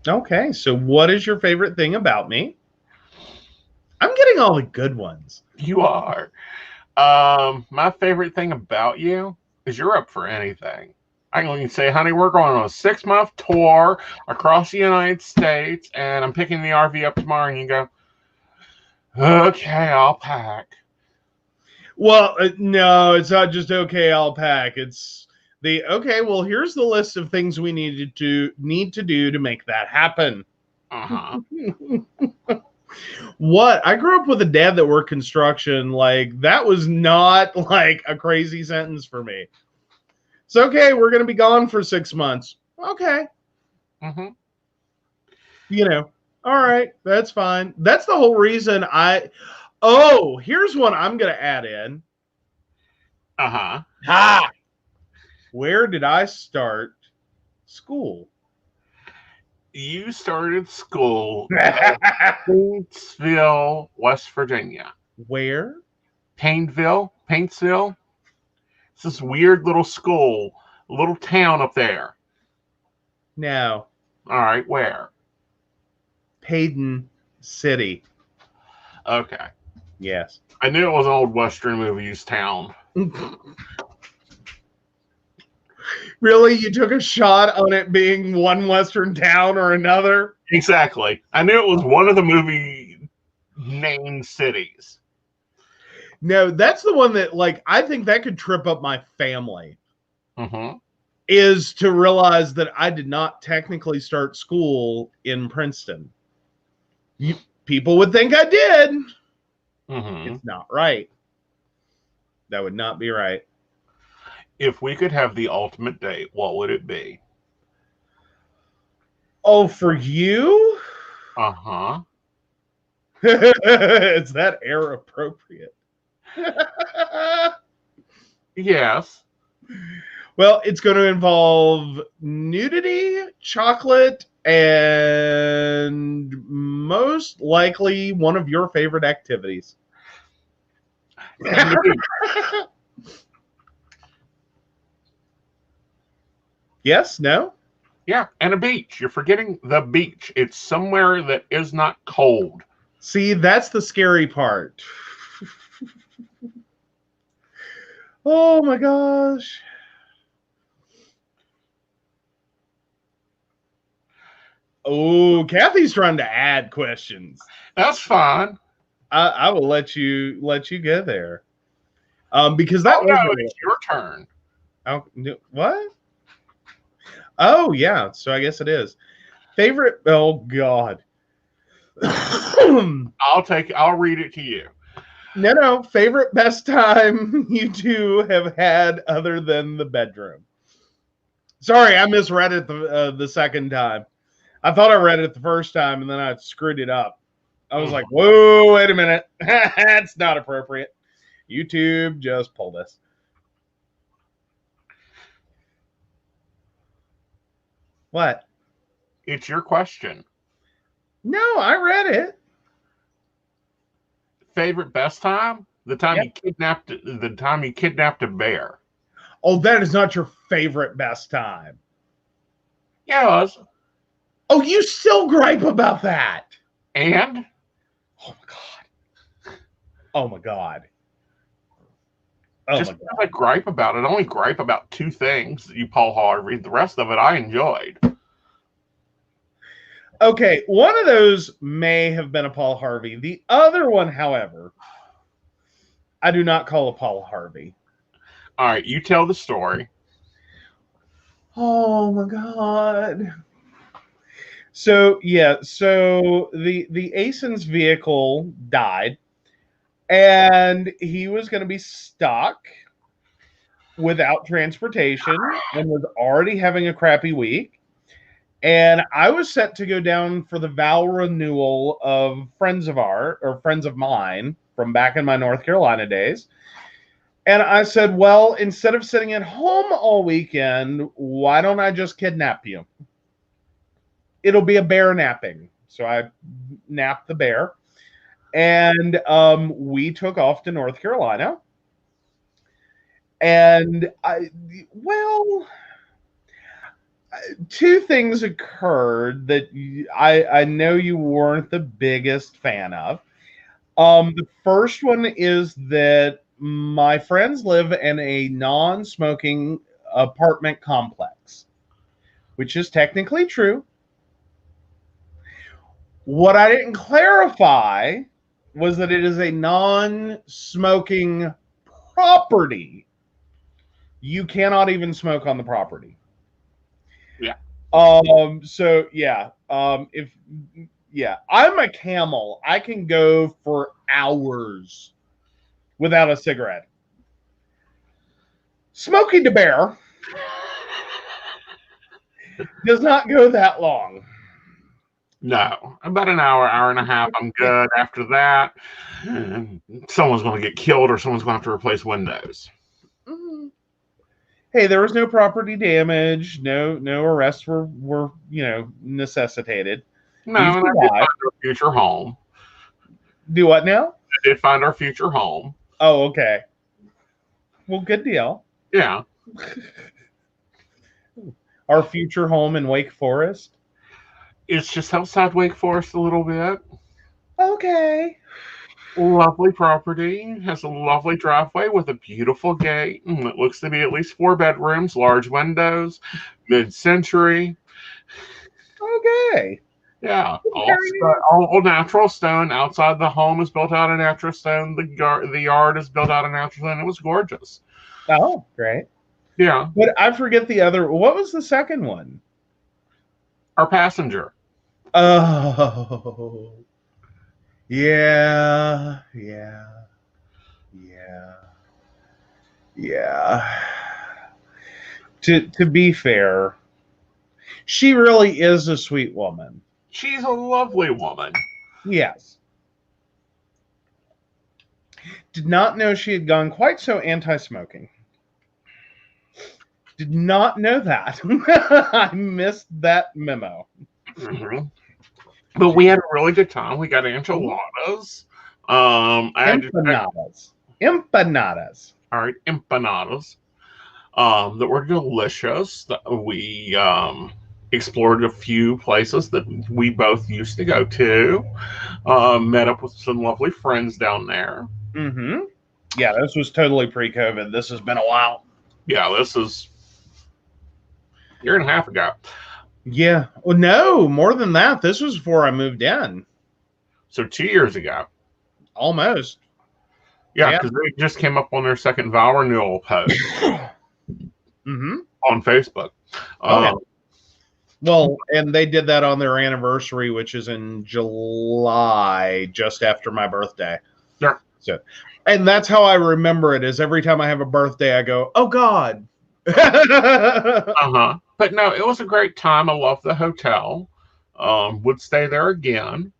Okay, so what is your favorite thing about me? I'm getting all the good ones. You are. My favorite thing about you is you're up for anything. I can say, honey, we're going on a 6-month tour across the United States, and I'm picking the RV up tomorrow, and you go, okay, I'll pack. Well, no, it's not just okay, I'll pack. It's the okay, well, here's the list of things we need to do to make that happen. Uh-huh. What? I grew up with a dad that worked construction. Like, that was not like a crazy sentence for me. It's okay, we're going to be gone for 6 months. Okay. Mm-hmm. You know, all right, that's fine. That's the whole reason oh, here's one I'm going to add in. Uh-huh. Ha! Where did I start school? You started school in Paintsville, West Virginia. Where? Paintsville. It's this weird little school, little town up there. No. All right, where? Paden City. Okay. Yes. I knew it was an old Western movies town. Really? You took a shot on it being one Western town or another? Exactly. I knew it was one of the movie named cities. No, that's the one that, like, I think that could trip up my family. Mm-hmm. Is to realize that I did not technically start school in Princeton. People would think I did. Mm-hmm. It's not right. That would not be right. If we could have the ultimate date, what would it be? Oh, for you? Uh-huh. Is that air appropriate? Yes. Well, it's going to involve nudity, chocolate, and most likely one of your favorite activities. Yes? No? Yeah, and a beach. You're forgetting the beach. It's somewhere that is not cold. See, that's the scary part. Oh my gosh. Oh, Kathy's trying to add questions. That's fine. I will let you go there. Because that it's your turn. Oh, what? Oh yeah, so I guess it is. Favorite? Oh God. I'll read it to you. No. Favorite best time you two have had other than the bedroom. Sorry, I misread it the second time. I thought I read it the first time and then I screwed it up. I was like, whoa, wait a minute. That's not appropriate. YouTube just pulled us. What? It's your question. No, I read it. Favorite best time? The time you kidnapped a bear. Oh, that is not your favorite best time. Yeah, it was. Oh, you still gripe about that. And? Oh my God. Oh my God. Oh just because I gripe about it, I only gripe about 2 things that you Paul Harvey. The rest of it I enjoyed. Okay, one of those may have been a Paul Harvey. The other one, however, I do not call a Paul Harvey. All right, you tell the story. Oh my God. So yeah, so the Aeson's vehicle died, and he was going to be stuck without transportation and was already having a crappy week. And I was set to go down for the vow renewal of friends of mine from back in my North Carolina days. And I said, well, instead of sitting at home all weekend, why don't I just kidnap you? It'll be a bear napping. So I napped the bear. And we took off to North Carolina. And two things occurred that I know you weren't the biggest fan of. The first one is that my friends live in a non-smoking apartment complex, which is technically true. What I didn't clarify was that it is a non-smoking property. You cannot even smoke on the property. Yeah. So yeah. I'm a camel. I can go for hours without a cigarette. Smokey the Bear does not go that long. No, about an hour, hour and a half. I'm good. After that, someone's going to get killed or someone's going to have to replace windows. Hey, there was no property damage. No arrests were necessitated. No, and I did find our future home. Do what now? I did find our future home. Oh, okay. Well, good deal. Yeah. Our future home in Wake Forest? It's just outside Wake Forest a little bit. Okay. Lovely property. Has a lovely driveway with a beautiful gate. It looks to be at least 4 bedrooms, large windows, mid-century. Okay. Yeah. All natural stone. Outside the home is built out of natural stone. The yard is built out of natural stone. It was gorgeous. Oh, great. Yeah. But I forget the other. What was the second one? Our passenger. Oh. Yeah. To be fair, she really is a sweet woman. She's a lovely woman. Yes. Did not know she had gone quite so anti-smoking. Did not know that. I missed that memo. Mm-hmm. But we had a really good time. We got enchiladas. Empanadas. All right, empanadas. That were delicious. We explored a few places that we both used to go to. Met up with some lovely friends down there. Mm-hmm. Yeah, this was totally pre-COVID. This has been a while. Yeah, this is a year and a half ago. Yeah. Well, no, more than that. This was before I moved in. So 2 years ago. Almost. Yeah, because they just came up on their second vow renewal post on Facebook. Yeah. Well, and they did that on their anniversary, which is in July, just after my birthday. Yeah. So, and that's how I remember it. Is every time I have a birthday, I go, "Oh God." But no, it was a great time. I loved the hotel. Would stay there again.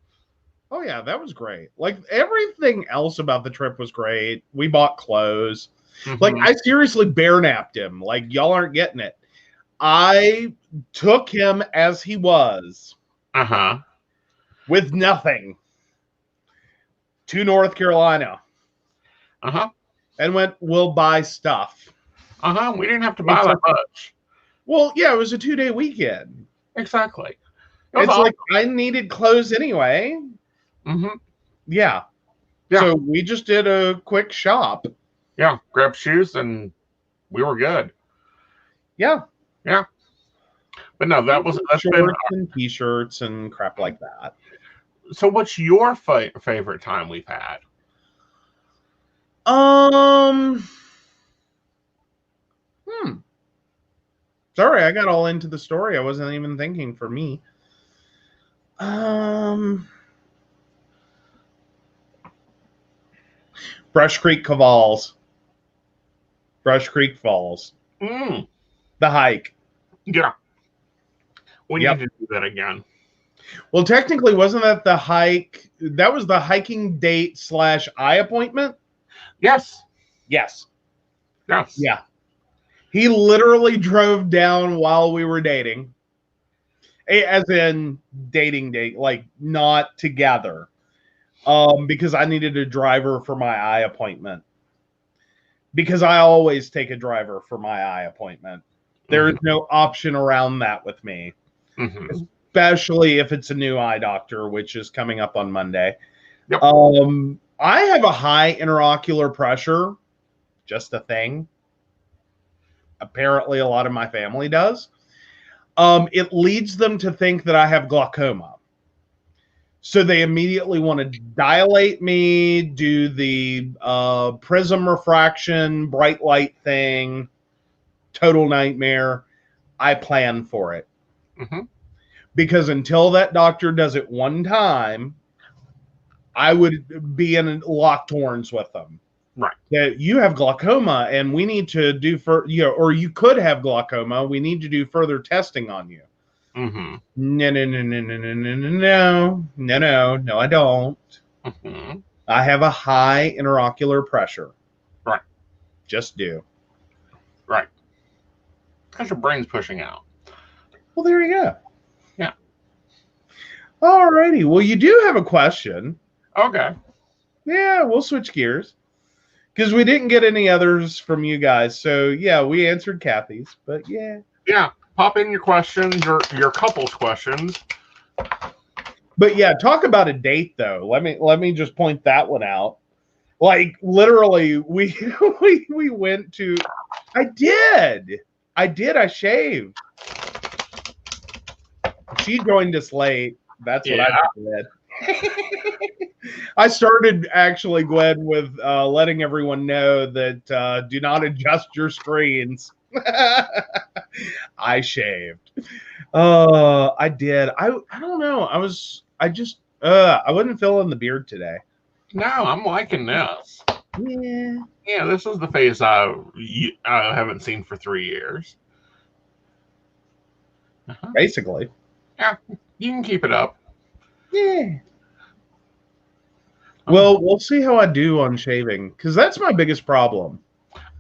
Oh yeah, that was great. Like everything else about the trip was great. We bought clothes. Like I seriously bear napped him. Like y'all aren't getting it. I took him as he was. With nothing. To North Carolina. and went, we'll buy stuff. We didn't have to buy that much. Well, yeah, it was a 2-day weekend. Exactly. It's awesome. Like I needed clothes anyway. Yeah. So we just did a quick shop. Yeah, grabbed shoes and we were good. Yeah. Yeah. But no, that's shorts and t-shirts and crap like that. So what's your favorite time we've had? Sorry, I got all into the story. I wasn't even thinking for me. Brush Creek Falls. Brush Creek Falls. The hike. Yeah. We need to do that again. Well, technically, wasn't that the hike? That was the hiking date / eye appointment? Yes. Yes. Yes. Yeah. He literally drove down while we were dating. As in dating date, like not together. Because I needed a driver for my eye appointment. Because I always take a driver for my eye appointment. There is no option around that with me. Especially if it's a new eye doctor, which is coming up on Monday. Yep. I have a high interocular pressure. Just a thing. Apparently, a lot of my family does. It leads them to think that I have glaucoma. So they immediately want to dilate me, do the prism refraction, bright light thing, total nightmare. I plan for it. Because until that doctor does it one time, I would be in locked horns with them. Right. That you have glaucoma and we need to do or you could have glaucoma. We need to do further testing on you. No, I don't. I have a high interocular pressure. Right. Just do. Right. Because your brain's pushing out. Well, there you go. Yeah. All righty. Well, you do have a question. Okay. Yeah, we'll switch gears. Because we didn't get any others from you guys. So, yeah, we answered Kathy's. But, yeah. Yeah. Pop in your questions, your couple's questions. But, yeah, talk about a date, though. Let me just point that one out. Like, literally, we went to... I did. I shaved. She joined us late. That's what I did. I started actually, Gwen, with letting everyone know that do not adjust your screens. I shaved. I did. I don't know. I wasn't feeling the beard today. No, I'm liking this. Yeah. Yeah, this is the face I haven't seen for 3 years. Basically. Yeah, you can keep it up. Yeah. Well, we'll see how I do on shaving, because that's my biggest problem.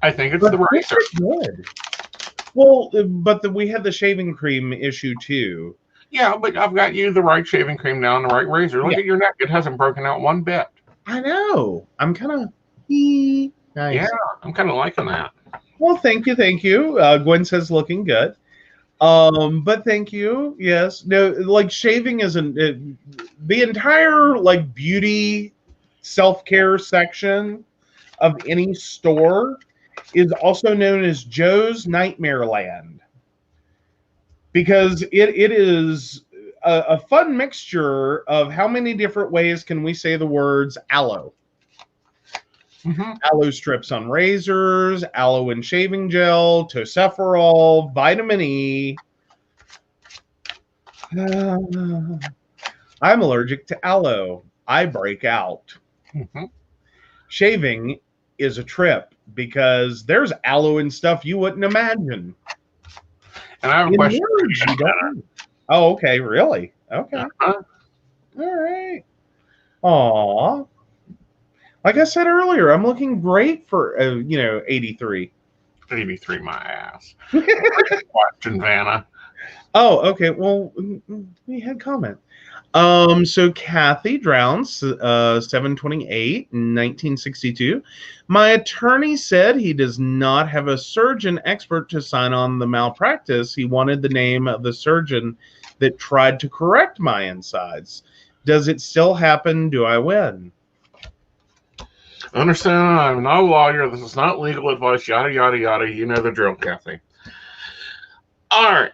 I think it's the razor. Good. Well, but we had the shaving cream issue too. Yeah, but I've got you the right shaving cream now and the right razor. Look at your neck; it hasn't broken out one bit. I know. I'm kind of nice. Yeah, I'm kind of liking that. Well, thank you. Gwen says looking good. But thank you. Yes. No, like shaving isn't the entire like beauty self-care section of any store is also known as Joe's Nightmare Land, because it is a fun mixture of how many different ways can we say the words aloe. Aloe strips on razors, aloe in shaving gel, tocopherol, vitamin E. I'm allergic to aloe. I break out. Shaving is a trip because there's aloe and stuff you wouldn't imagine. And I have a question. Oh, okay. Really? Okay. All right. Aw. Like I said earlier, I'm looking great for 83. 83, my ass. Question, Vanna. Oh, okay. Well, we had comment. So Kathy drowns 7/28 in 1962. My attorney said he does not have a surgeon expert to sign on the malpractice. He wanted the name of the surgeon that tried to correct my insides. Does it still happen? Do I win? Understand, I'm not a lawyer. This is not legal advice. Yada, yada, yada. You know the drill, Kathy. All right.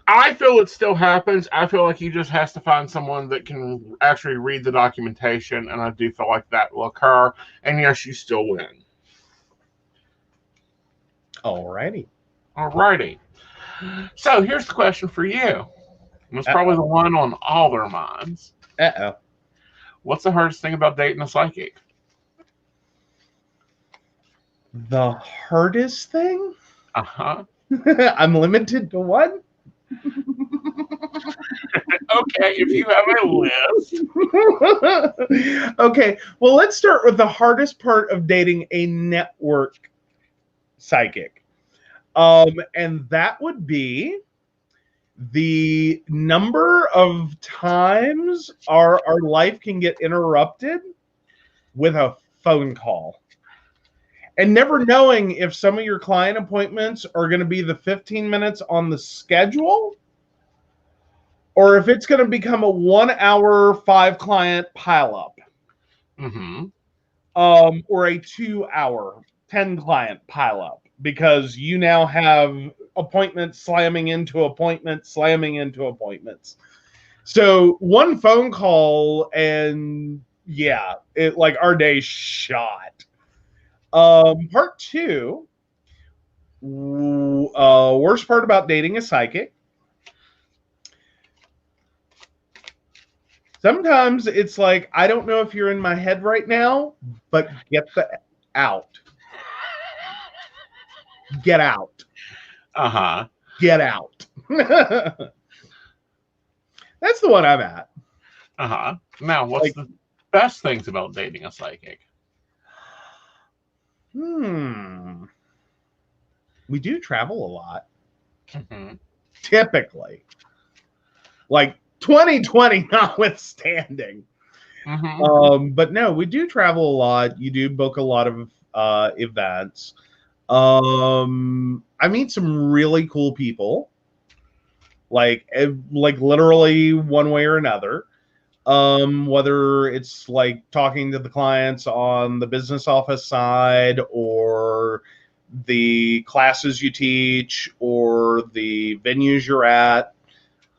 I feel it still happens. I feel like he just has to find someone that can actually read the documentation, and I do feel like that will occur. And yes, you still win. Alrighty. Alrighty. So here's the question for you. It's probably the one on all their minds. Uh-oh. What's the hardest thing about dating a psychic? The hardest thing? Uh-huh. I'm limited to one? Okay, if you have a list. Okay, well, let's start with the hardest part of dating a network psychic. And that would be the number of times our life can get interrupted with a phone call. And never knowing if some of your client appointments are going to be the 15 minutes on the schedule or if it's going to become a 1 hour, 5 client pileup. Mm-hmm. Or a 2 hour, 10 client pileup because you now have appointments slamming into appointments. So one phone call and yeah, it like our day's shot. Part 2, worst part about dating a psychic. Sometimes it's like, I don't know if you're in my head right now, but get out. Get out. Uh-huh. Get out. That's the one I'm at. Uh-huh. Now, what's the best things about dating a psychic? We do travel a lot. Mm-hmm. Typically. Like 2020 notwithstanding. Mm-hmm. But no, we do travel a lot. You do book a lot of events. I meet some really cool people. Like literally one way or another. Whether it's like talking to the clients on the business office side or the classes you teach or the venues you're at.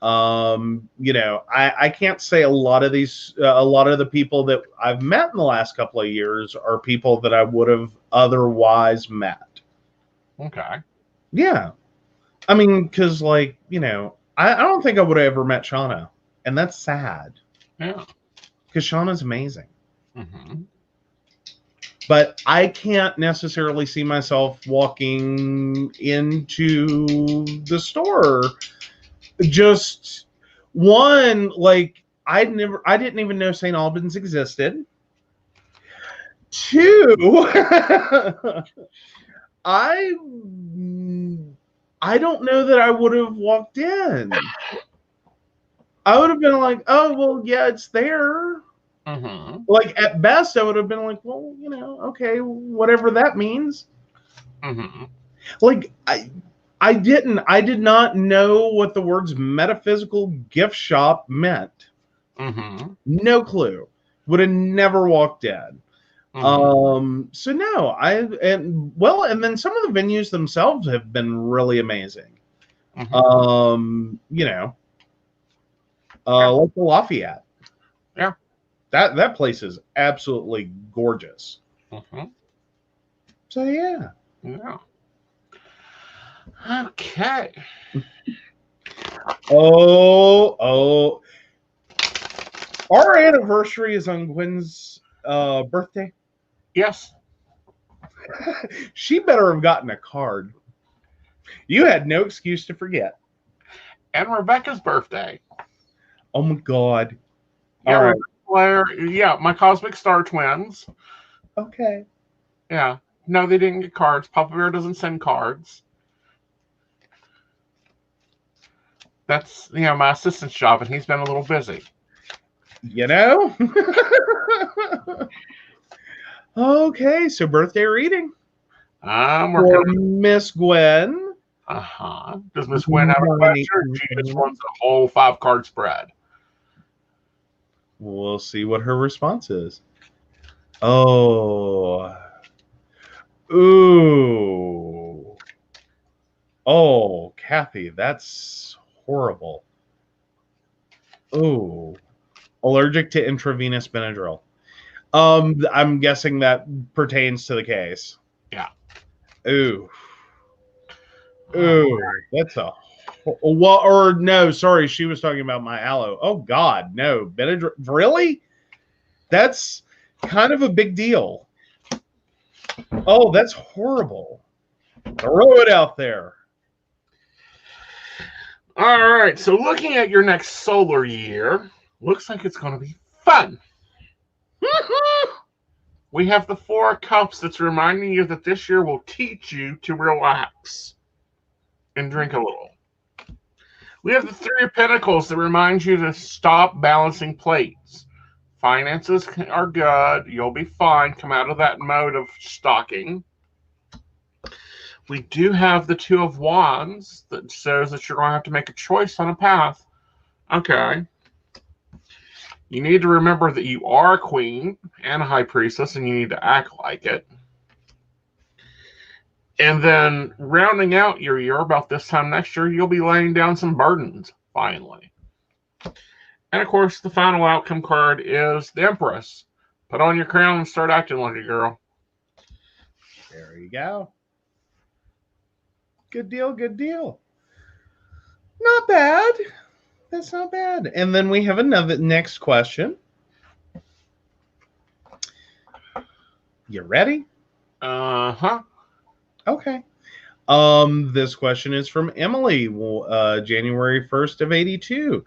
I can't say a lot of the people that I've met in the last couple of years are people that I would have otherwise met. Okay. Yeah. I mean, because I don't think I would have ever met Shauna, and that's sad. Yeah. Because Shauna's amazing. Mm-hmm. But I can't necessarily see myself walking into the store. Just one, like I didn't even know St. Albans existed. 2, I don't know that I would have walked in. I would have been like, oh, well, yeah, it's there. Mm-hmm. Like, at best, I would have been like, well, okay, whatever that means. Mm-hmm. Like, I did not know what the words metaphysical gift shop meant. Mm-hmm. No clue. Would have never walked in. Mm-hmm. So no, and then some of the venues themselves have been really amazing. Mm-hmm. Like the Lafayette. Yeah. That place is absolutely gorgeous. Mm-hmm. So yeah. Yeah. Okay. Oh. Our anniversary is on Gwen's birthday. Yes. She better have gotten a card. You had no excuse to forget. And Rebecca's birthday. Oh my God. Yeah, all right. Yeah, my Cosmic Star twins. Okay. Yeah. No, they didn't get cards. Papa Bear doesn't send cards. That's, my assistant's job, and he's been a little busy. You know? Okay, so birthday reading. For Miss Gwen. Does Miss Gwen have a question, or she just wants a whole 5-card spread? We'll see what her response is. Oh. Ooh. Oh, Kathy, that's horrible. Ooh. Allergic to intravenous Benadryl. I'm guessing that pertains to the case. Yeah. Ooh. Ooh, that's a well, or no, sorry, she was talking about my aloe. Oh God, no, Benadryl, really? That's kind of a big deal. Oh, that's horrible. Throw it out there. All right, so looking at your next solar year, looks like it's going to be fun. We have the 4 of Cups that's reminding you that this year will teach you to relax and drink a little. We have the 3 of Pentacles that reminds you to stop balancing plates. Finances are good. You'll be fine. Come out of that mode of stocking. We do have the 2 of Wands that says that you're going to have to make a choice on a path. Okay. You need to remember that you are a queen and a high priestess, and you need to act like it. And then rounding out your year, about this time next year, you'll be laying down some burdens, finally. And of course, the final outcome card is the Empress. Put on your crown and start acting like a girl. There you go. Good deal, good deal. Not bad. That's not bad. And then we have another next question. You ready? Uh-huh. Okay. This question is from Emily, January 1st of 82.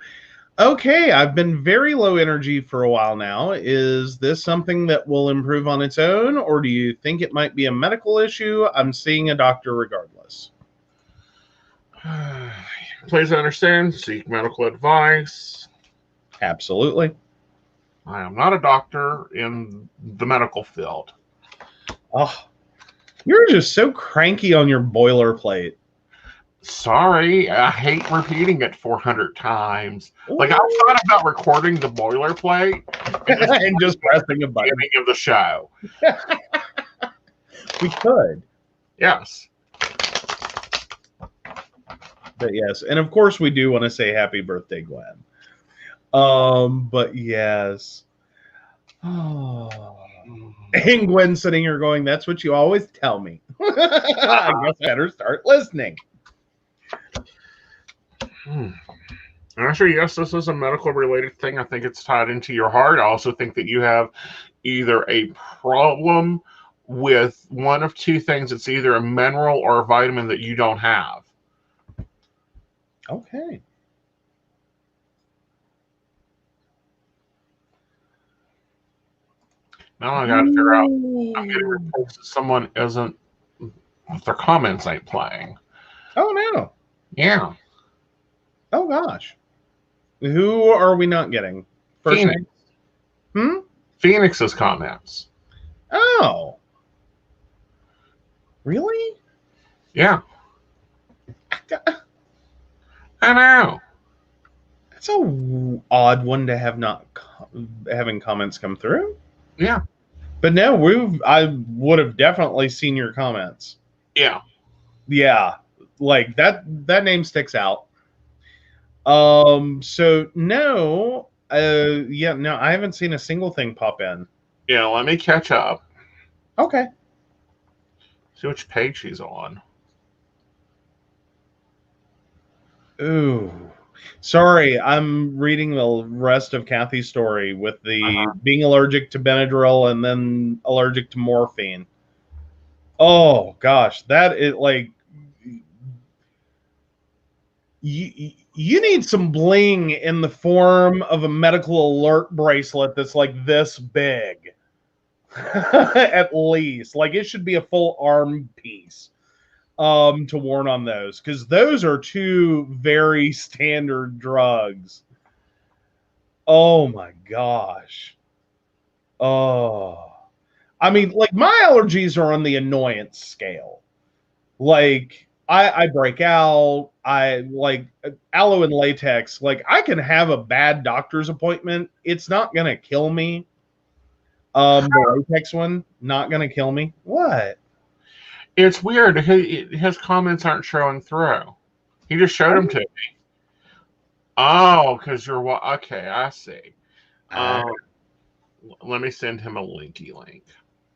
Okay, I've been very low energy for a while now. Is this something that will improve on its own, or do you think it might be a medical issue? I'm seeing a doctor regardless. Please understand, seek medical advice. Absolutely. I am not a doctor in the medical field. Oh, you're just so cranky on your boilerplate. Sorry, I hate repeating it 400 times. Ooh. Like, I thought about recording the boilerplate and just pressing a button. Beginning of the show. We could. Yes. But yes, and of course we do want to say happy birthday, Gwen. But yes. Oh. And Gwen sitting here going, that's what you always tell me. I guess I better start listening. Actually, yes, this is a medical related thing. I think it's tied into your heart. I also think that you have either a problem with one of 2 things. It's either a mineral or a vitamin that you don't have. Okay. Now I got to figure out. I'm getting reports that someone isn't. Their comments ain't playing. Oh no. Yeah. Oh gosh. Who are we not getting? First Phoenix. Name? Phoenix's comments. Oh. Really? Yeah. I know. That's a odd one to have not having comments come through. Yeah. But no, I would have definitely seen your comments. Yeah. Yeah. Like that name sticks out. So no, yeah, no, I haven't seen a single thing pop in. Yeah, let me catch up. Okay. See which page she's on. Ooh. Sorry, I'm reading the rest of Kathy's story with the being allergic to Benadryl and then allergic to morphine. Oh gosh, that is like you need some bling in the form of a medical alert bracelet that's like this big. At least. Like it should be a full arm piece to warn on those, because those are 2 very standard drugs. Oh my gosh. Oh. I mean, like my allergies are on the annoyance scale. Like I break out. I like aloe and latex. Like I can have a bad doctor's appointment. It's not gonna kill me. The latex one, not gonna kill me. What? It's weird. His comments aren't showing through. He just showed them to me. Oh, because you're okay. I see. Let me send him a linky link.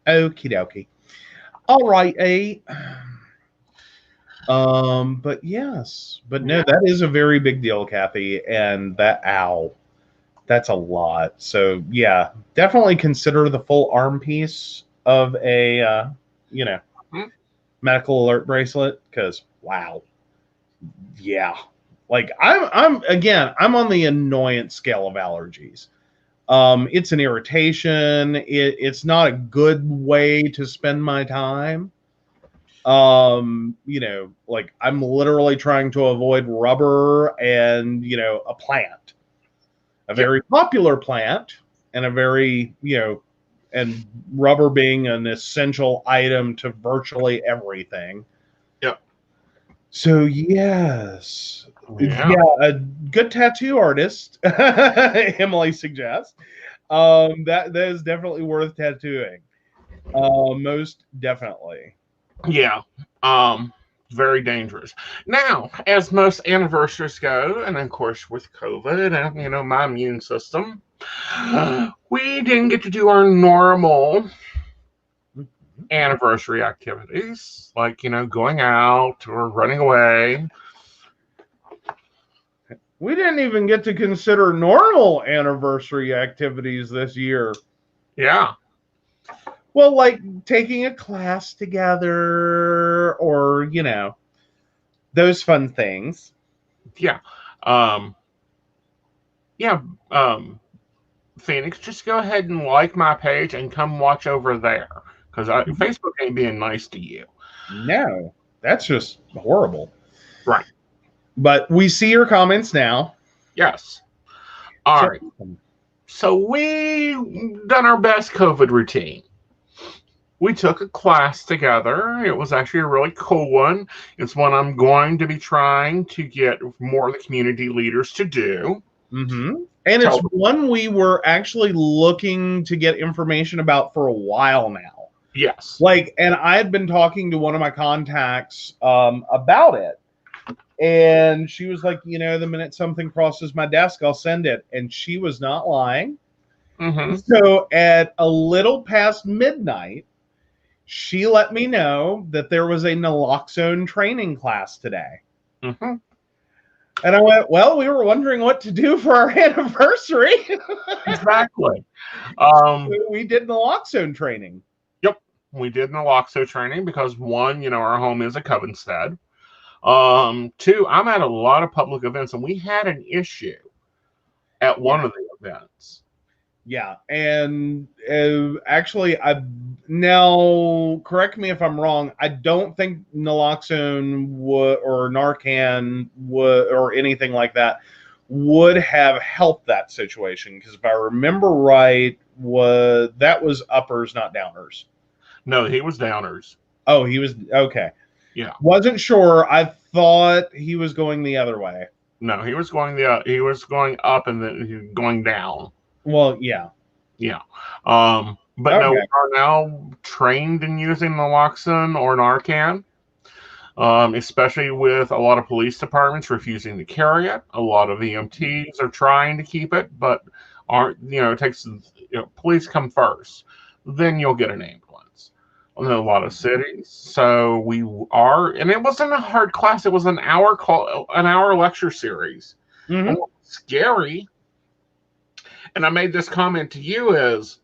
Okie dokie. All right, A. But yes, but no, that is a very big deal, Kathy, and that that's a lot. So yeah, definitely consider the full arm piece of a medical alert bracelet, because wow, yeah, like I'm again, I'm on the annoyance scale of allergies. It's an irritation. It's not a good way to spend my time. Like I'm literally trying to avoid rubber and a plant, a very popular plant, and a very and rubber being an essential item to virtually everything. Yep. So yes, yeah, a good tattoo artist, Emily suggests. That is definitely worth tattooing. Most definitely. Yeah. Very dangerous. Now, as most anniversaries go, and of course with COVID and my immune system, we didn't get to do our normal anniversary activities like going out or running away. We didn't even get to consider normal anniversary activities this year. Yeah. Well, like taking a class together or, those fun things. Yeah. Phoenix, just go ahead and like my page and come watch over there because Facebook ain't being nice to you. No, that's just horrible. Right. But we see your comments now. Yes. All right. So we done our best COVID routine. We took a class together. It was actually a really cool one. It's one I'm going to be trying to get more of the community leaders to do. Mm-hmm. And it's one we were actually looking to get information about for a while now. Yes. And I had been talking to one of my contacts about it. And she was like, the minute something crosses my desk, I'll send it. And she was not lying. Mm-hmm. So at a little past midnight, she let me know that there was a naloxone training class today. Mm-hmm. And I went, well, we were wondering what to do for our anniversary. Exactly. So we did naloxone training. Yep. We did naloxone training because one, our home is a Covenstead. Two, I'm at a lot of public events, and we had an issue at one of the events. Yeah, and actually, now correct me if I'm wrong. I don't think naloxone or Narcan or anything like that would have helped that situation, because if I remember right, that was uppers, not downers. No, he was downers. Oh, he was okay. Yeah, wasn't sure. I thought he was going the other way. No, he was going up and then going down. Well, yeah. Yeah. But no, we are now trained in using naloxone or Narcan, especially with a lot of police departments refusing to carry it. A lot of EMTs are trying to keep it, but aren't, it takes, police come first. Then you'll get an ambulance in a lot of cities. So we are, and it wasn't a hard class. It was an hour lecture series. Mm-hmm. Scary. And I made this comment to you is,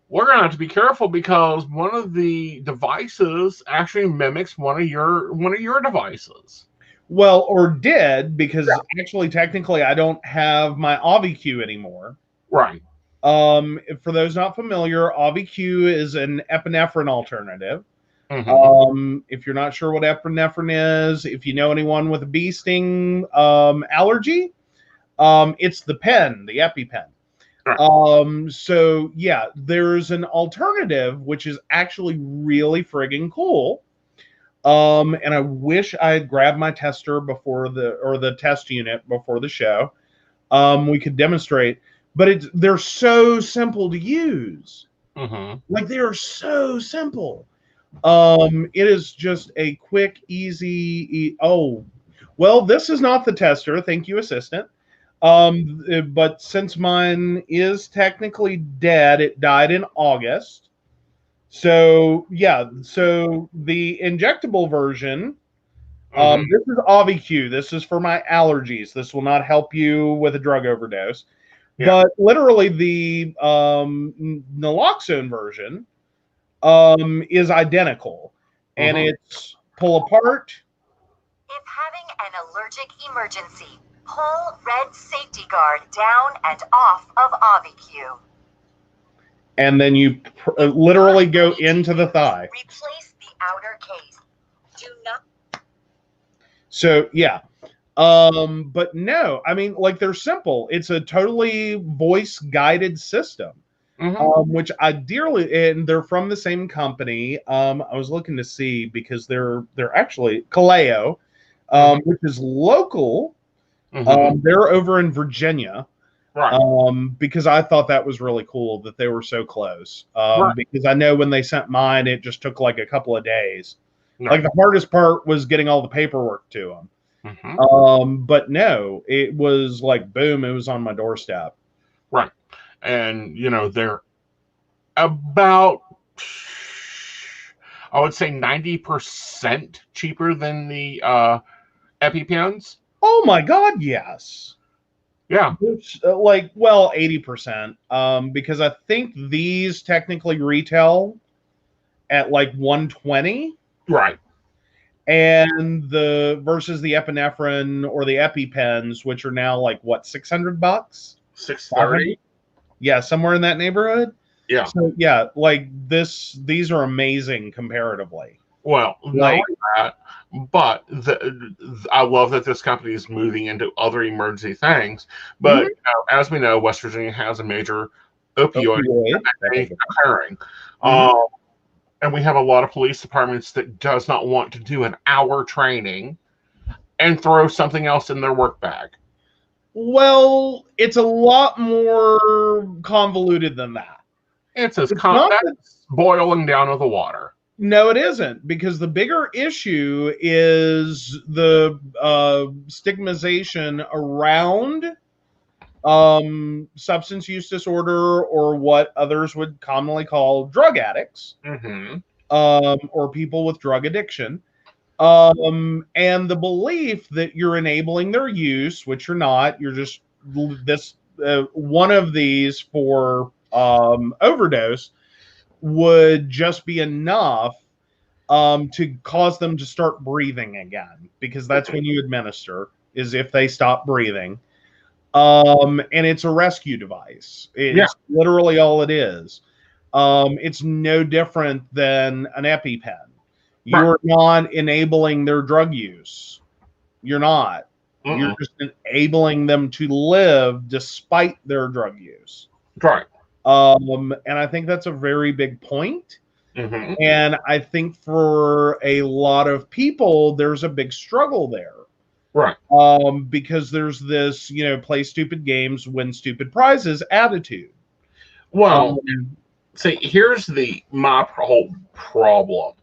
we're going to have to be careful because one of the devices actually mimics one of your devices. Well, or did, because actually, technically, I don't have my AviQ anymore. Right. For those not familiar, AviQ is an epinephrine alternative. Mm-hmm. If you're not sure what epinephrine is, if you know anyone with a bee sting allergy, it's the pen, the EpiPen. So yeah, there's an alternative which is actually really friggin' cool. And I wish I had grabbed my tester before the test unit before the show. We could demonstrate, but they're so simple to use. Like they are so simple. It is just a quick, easy. Oh, well, this is not the tester. Thank you, assistant. But since mine is technically dead, it died in August. So yeah, so the injectable version. This is AviQ. This is for my allergies. This will not help you with a drug overdose. Yeah. But literally, the naloxone version is identical, and it's pull apart. If having an allergic emergency, pull red safety guard down and off of AviQ. And then you literally go into the thigh. Replace the outer case. Do not. So yeah. But no, I mean, like they're simple. It's a totally voice guided system. Which I dearly, and they're from the same company. I was looking to see because they're actually Kaleo, which is local. They're over in Virginia, right? Because I thought that was really cool that they were so close. Because I know when they sent mine, it just took like a couple of days. Like the hardest part was getting all the paperwork to them. But no, it was like boom, it was on my doorstep. Right. And, you know, they're about, I would say 90% cheaper than the EpiPens. Oh my God, yes. Yeah. Like, well, 80%. Because I think these technically retail at like 120. Right. And versus the epinephrine or the EpiPens, which are now like what, $600? $630. Yeah, somewhere in that neighborhood. Yeah. So yeah, like these are amazing comparatively. Well, like that, but I love that this company is moving into other emergency things. But you know, as we know, West Virginia has a major opioid occurring. And we have a lot of police departments that does not want to do an hour training and throw something else in their work bag. Well, it's a lot more convoluted than that. It's boiling down of the water. No, it isn't, because the bigger issue is the stigmatization around substance use disorder, or what others would commonly call drug addicts, or people with drug addiction, and the belief that you're enabling their use, which you're not. You're just one of these for overdose would just be enough to cause them to start breathing again, because that's when you administer, is if they stop breathing. And it's a rescue device. It's literally all it is. It's no different than an EpiPen. You're not enabling their drug use. You're not. You're just enabling them to live despite their drug use. Right. And I think that's a very big point. And I think for a lot of people, there's a big struggle there. Right. Because there's this, you know, play stupid games, win stupid prizes attitude. Well, see, here's my whole problem.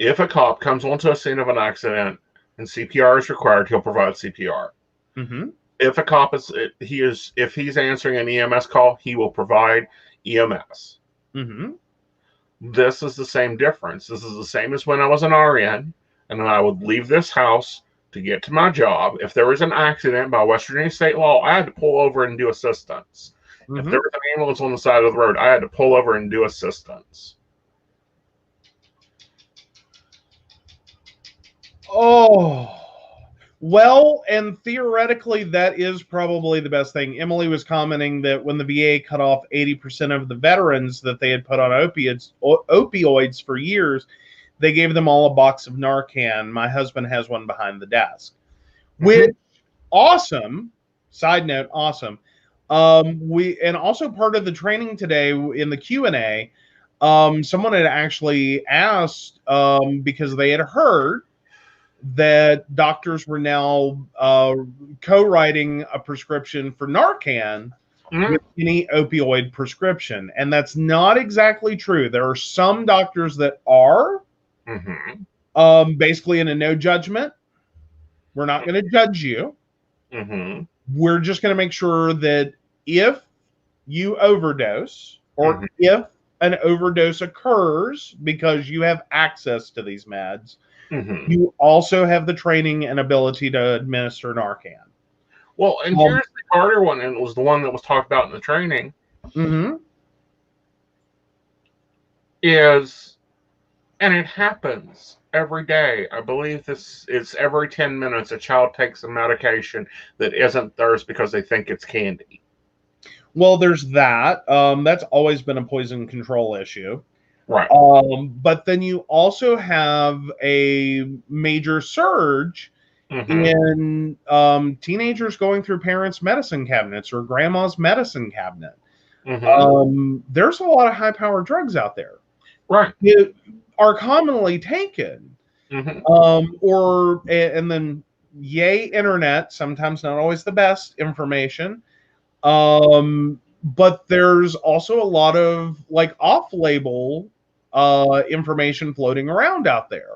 If a cop comes onto a scene of an accident and CPR is required, he'll provide CPR. If a cop if he's answering an EMS call, he will provide EMS. This is the same difference. This is the same as when I was an RN, and then I would leave this house to get to my job. If there was an accident by West Virginia state law, I had to pull over and do assistance. If there was an ambulance on the side of the road, I had to pull over and do assistance. Oh, well, and theoretically, that is probably the best thing. Emily was commenting that when the VA cut off 80% of the veterans that they had put on opioids for years, they gave them all a box of Narcan. My husband has one behind the desk. Which, awesome. Side note, awesome. And also part of the training today in the Q&A, someone had actually asked, because they had heard that doctors were now co-writing a prescription for Narcan with any opioid prescription. And that's not exactly true. There are some doctors that are basically in a no judgment. We're not going to judge you. We're just going to make sure that if you overdose or if an overdose occurs because you have access to these meds, you also have the training and ability to administer Narcan. Well, and here's the harder one, and it was the one that was talked about in the training. Is, and it happens every day. I believe it's every 10 minutes a child takes a medication that isn't theirs because they think it's candy. Well, there's that. That's always been a poison control issue. Right. But then you also have a major surge in teenagers going through parents' medicine cabinets or grandma's medicine cabinet. There's a lot of high-powered drugs out there. Right. That are commonly taken. And then, yay, internet, sometimes not always the best information. But there's also a lot of like off-label information floating around out there.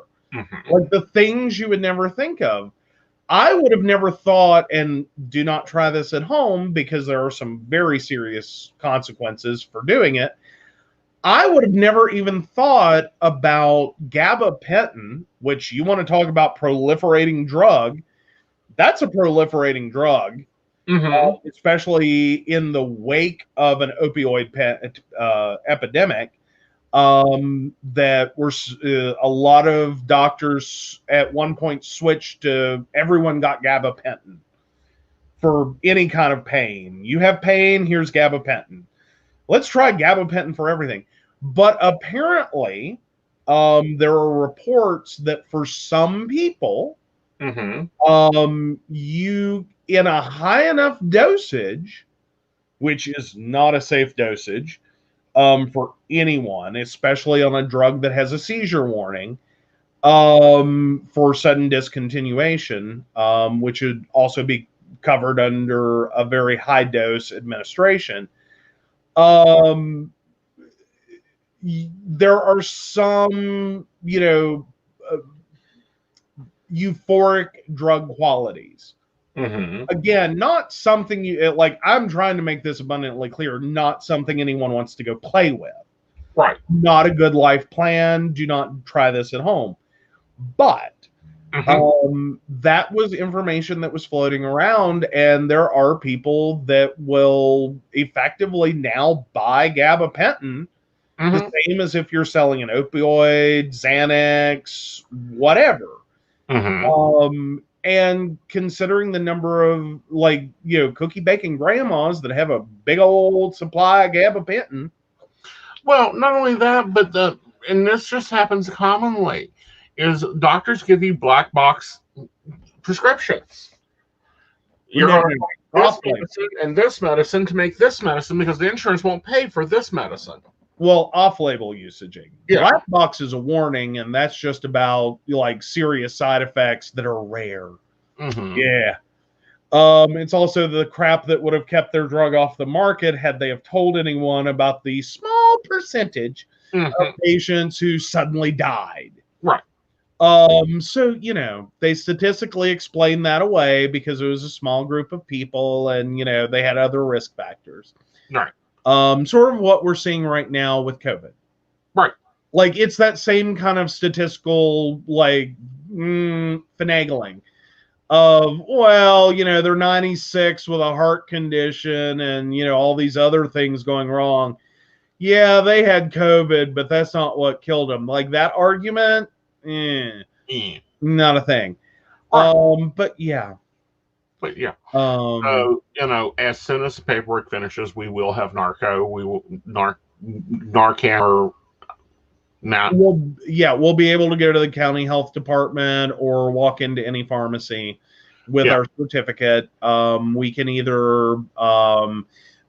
Like the things you would never think of. I would have never thought, and do not try this at home because there are some very serious consequences for doing it. I would have never even thought about gabapentin, which you want to talk about proliferating drug. That's a proliferating drug. Especially in the wake of an opioid epidemic, that were a lot of doctors at one point switched to everyone got gabapentin for any kind of pain. You have pain, here's gabapentin. Let's try gabapentin for everything. But apparently, there are reports that for some people, you in a high enough dosage, which is not a safe dosage for anyone, especially on a drug that has a seizure warning, for sudden discontinuation, which would also be covered under a very high dose administration. There are some, euphoric drug qualities. Again, not something you like. I'm trying to make this abundantly clear. Not something anyone wants to go play with. Right. Not a good life plan. Do not try this at home. But that was information that was floating around, and there are people that will effectively now buy gabapentin, the same as if you're selling an opioid, Xanax, whatever. And considering the number of cookie baking grandmas that have a big old supply of gabapentin. Well, not only that, but and this just happens commonly, is doctors give you black box prescriptions. You're going to take this medicine and this medicine to make this medicine because the insurance won't pay for this medicine. Well, off-label usaging. Yeah. Black box is a warning, and that's just about serious side effects that are rare. Yeah. It's also the crap that would have kept their drug off the market had they have told anyone about the small percentage of patients who suddenly died. Right. So, they statistically explained that away because it was a small group of people and, they had other risk factors. Right. Sort of what we're seeing right now with COVID. Right. It's that same kind of statistical, finagling of, they're 96 with a heart condition and, all these other things going wrong. Yeah, they had COVID, but that's not what killed them. That argument, not a thing. Right. But yeah. As soon as the paperwork finishes, we will have Narcan or not. We'll be able to go to the county health department or walk into any pharmacy with our certificate. We can either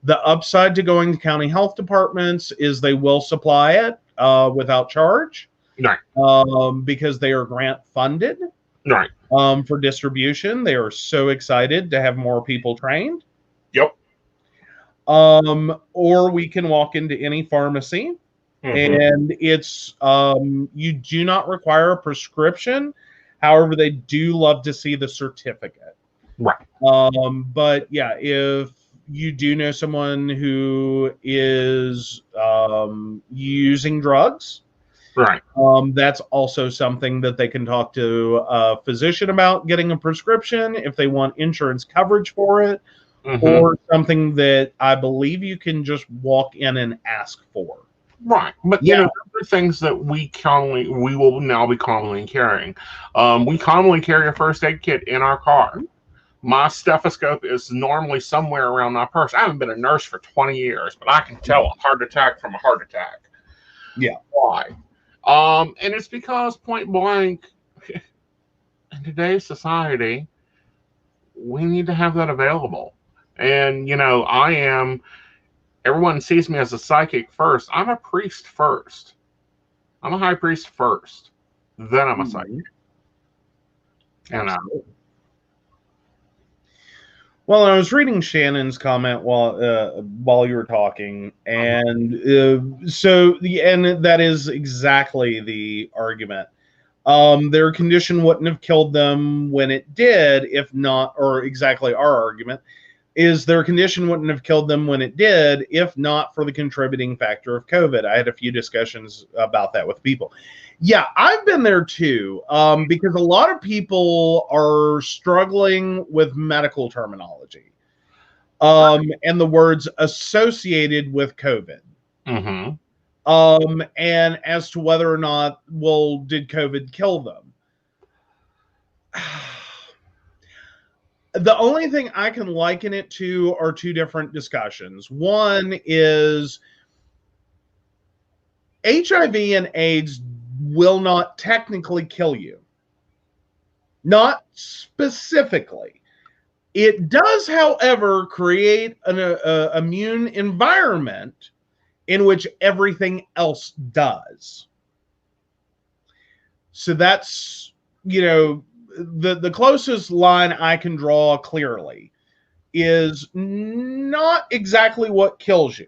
the upside to going to county health departments is they will supply it without charge, because they are grant funded, for distribution. They are so excited to have more people trained. Yep. Or we can walk into any pharmacy, and it's you do not require a prescription. However, they do love to see the certificate. Right. But yeah, if you do know someone who is using drugs, that's also something that they can talk to a physician about getting a prescription if they want insurance coverage for it, or something that I believe you can just walk in and ask for. Right, but you know, there are things that we will now be commonly carrying. We commonly carry a first aid kit in our car. My stethoscope is normally somewhere around my purse. I haven't been a nurse for 20 years, but I can tell a heart attack from a heart attack. Yeah. Why? And it's because, point blank, in today's society, we need to have that available. And, you know, everyone sees me as a psychic first. I'm a priest first. I'm a high priest first. Then I'm a psychic. You know. Well, I was reading Shannon's comment while you were talking, and and that is exactly the argument. Their condition wouldn't have killed them when it did, if not, or exactly our argument is their condition wouldn't have killed them when it did, if not for the contributing factor of COVID. I had a few discussions about that with people. Yeah, I've been there too, because a lot of people are struggling with medical terminology and the words associated with COVID. And as to whether or not, well, did COVID kill them? The only thing I can liken it to are two different discussions. One is HIV and AIDS will not technically kill you. Not specifically. It does, however, create an immune environment in which everything else does. So that's, you know, the closest line I can draw clearly is not exactly what kills you.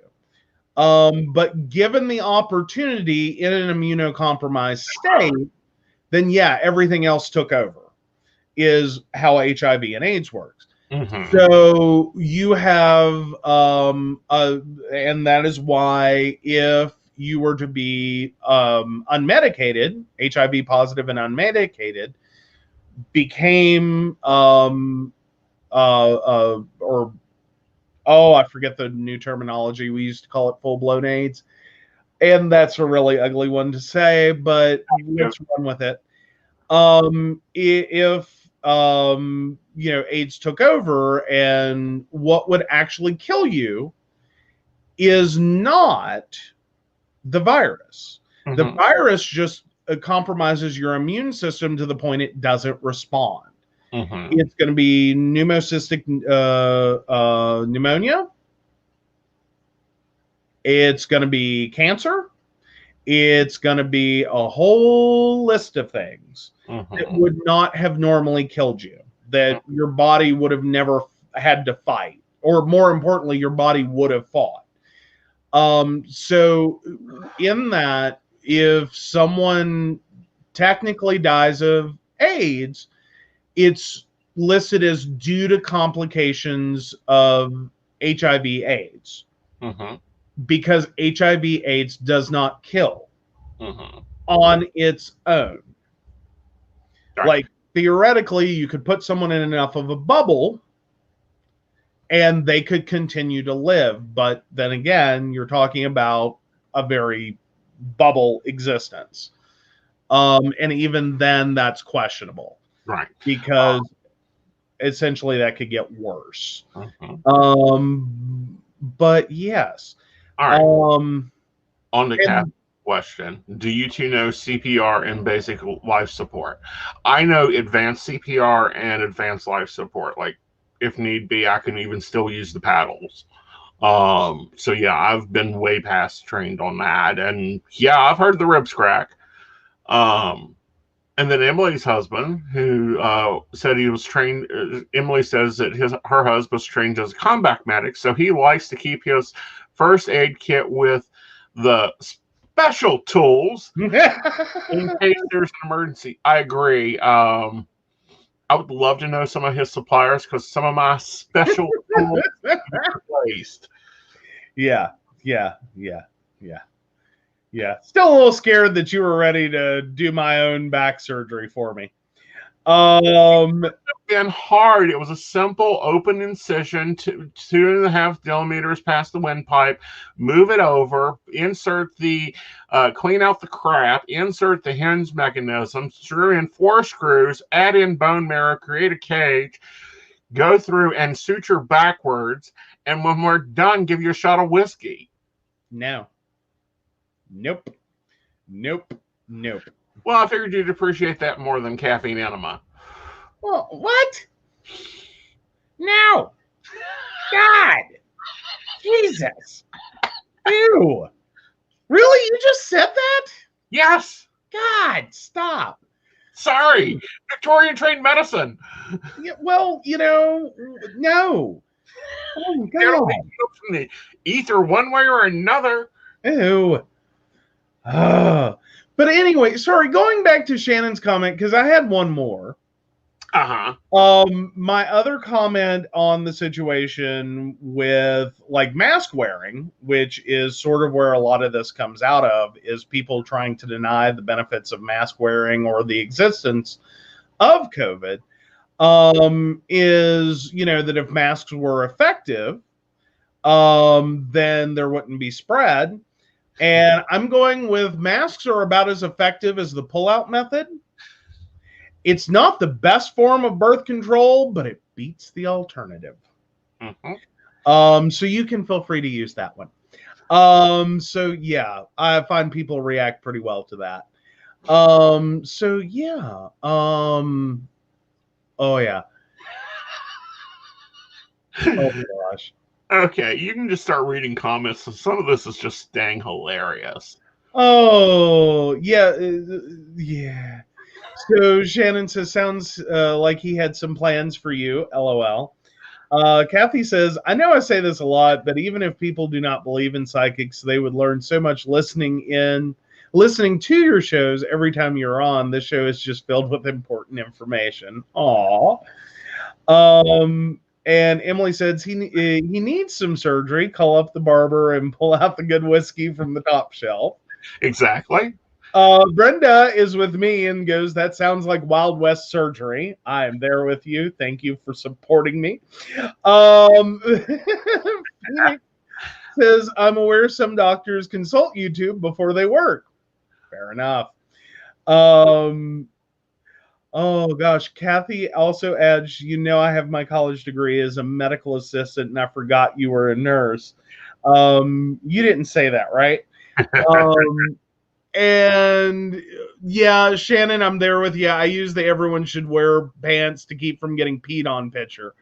But given the opportunity in an immunocompromised state, then yeah, everything else took over, is how HIV and AIDS works. So you have, and that is why if you were to be unmedicated, HIV positive and unmedicated, became I forget the new terminology. We used to call it full-blown AIDS, and that's a really ugly one to say, but let's run with it. If you know, AIDS took over, and what would actually kill you is not the virus. The virus just compromises your immune system to the point it doesn't respond. It's going to be pneumocystic pneumonia. It's going to be cancer. It's going to be a whole list of things that would not have normally killed you, that your body would have never had to fight, or more importantly, your body would have fought. So in that, if someone technically dies of AIDS, it's listed as due to complications of HIV/AIDS, because HIV/AIDS does not kill on its own. Like, theoretically, you could put someone in enough of a bubble and they could continue to live. But then again, you're talking about a very bubble existence. And even then, that's questionable. Right. Because essentially that could get worse. But yes. All right. On the Question. Do you two know CPR and basic life support? I know advanced CPR and advanced life support. Like, if need be, I can even still use the paddles. So yeah, I've been way past trained on that. And yeah, I've heard the ribs crack. And then Emily's husband, who said he was trained, Emily says that her husband was trained as a combat medic, so he likes to keep his first aid kit with the special tools in case there's an emergency. I agree. I would love to know some of his suppliers because some of my special tools are replaced. Yeah. Still a little scared that you were ready to do my own back surgery for me. It's been hard. It was a simple open incision, 2.5 millimeters past the windpipe. Move it over, insert the, clean out the crap, insert the hinge mechanism, screw in 4 screws, add in bone marrow, create a cage, go through and suture backwards, and when we're done, give you a shot of whiskey. No. Nope. Well, I figured you'd appreciate that more than caffeine enema. Well, what? No. God. Jesus. Ew. Really? You just said that? Yes. God, stop. Sorry. Victorian trained medicine. Yeah, well, no. Oh, God. From the ether one way or another. Ew. But anyway, sorry, going back to Shannon's comment, because I had one more. My other comment on the situation with like mask wearing, which is sort of where a lot of this comes out of, is people trying to deny the benefits of mask wearing or the existence of COVID, is, that if masks were effective, then there wouldn't be spread. And I'm going with masks are about as effective as the pull-out method. It's not the best form of birth control, but it beats the alternative. So you can feel free to use that one. So yeah, I find people react pretty well to that. So yeah. Oh yeah. Oh gosh. Okay, you can just start reading comments. So some of this is just dang hilarious. Oh, yeah. Yeah. So Shannon says, sounds like he had some plans for you. LOL. Kathy says, I know I say this a lot, but even if people do not believe in psychics, they would learn so much listening to your shows every time you're on. This show is just filled with important information. Aw. And Emily says he needs some surgery. Call up the barber and pull out the good whiskey from the top shelf. Exactly. Brenda is with me and goes, that sounds like Wild West surgery. I am there with you. Thank you for supporting me. Says, I'm aware some doctors consult YouTube before they work. Fair enough. Oh gosh, Kathy also adds, I have my college degree as a medical assistant and I forgot you were a nurse. You didn't say that, right? And yeah, Shannon, I'm there with you. I use the everyone should wear pants to keep from getting peed on picture.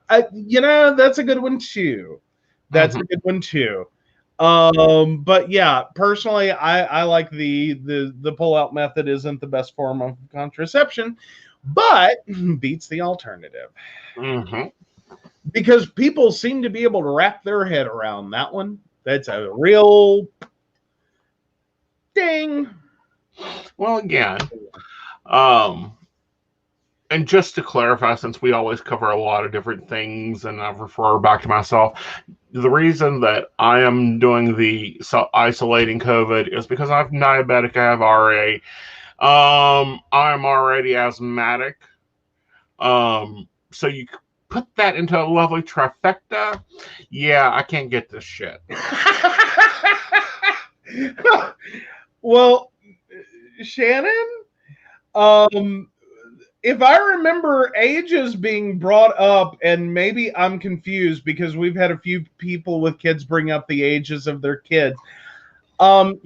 That's a good one too. That's a good one too. But yeah, personally, I like the pull-out method isn't the best form of contraception, but beats the alternative. Because people seem to be able to wrap their head around that one. That's a real ding. Well, again, and just to clarify, since we always cover a lot of different things and I refer back to myself, the reason that I am doing the isolating COVID is because I'm diabetic, I have RA. I'm already asthmatic. So you put that into a lovely trifecta. Yeah, I can't get this shit. Well, Shannon, if I remember ages being brought up, and maybe I'm confused because we've had a few people with kids bring up the ages of their kids.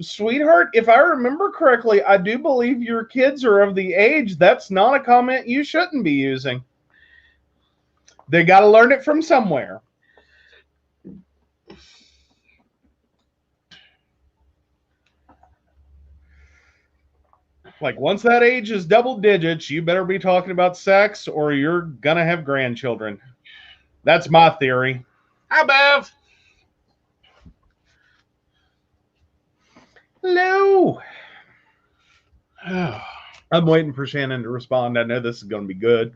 Sweetheart, if I remember correctly, I do believe your kids are of the age. That's not a comment you shouldn't be using. They got to learn it from somewhere. Like, once that age is double digits, you better be talking about sex or you're going to have grandchildren. That's my theory. Hi, Bev. Hello. I'm waiting for Shannon to respond. I know this is going to be good.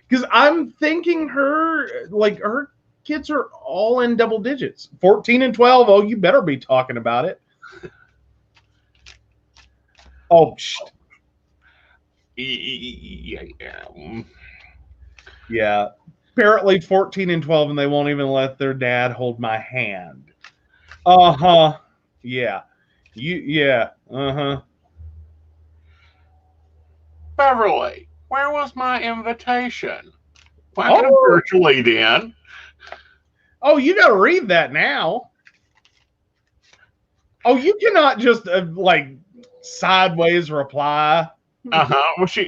Because I'm thinking her kids are all in double digits. 14 and 12. Oh, you better be talking about it. Oh, yeah. Apparently 14 and 12, and they won't even let their dad hold my hand. Uh-huh. Yeah. Yeah. Uh-huh. Beverly, where was my invitation? Why could I virtually then? Oh, you got to read that now. Oh, you cannot just sideways reply. Well,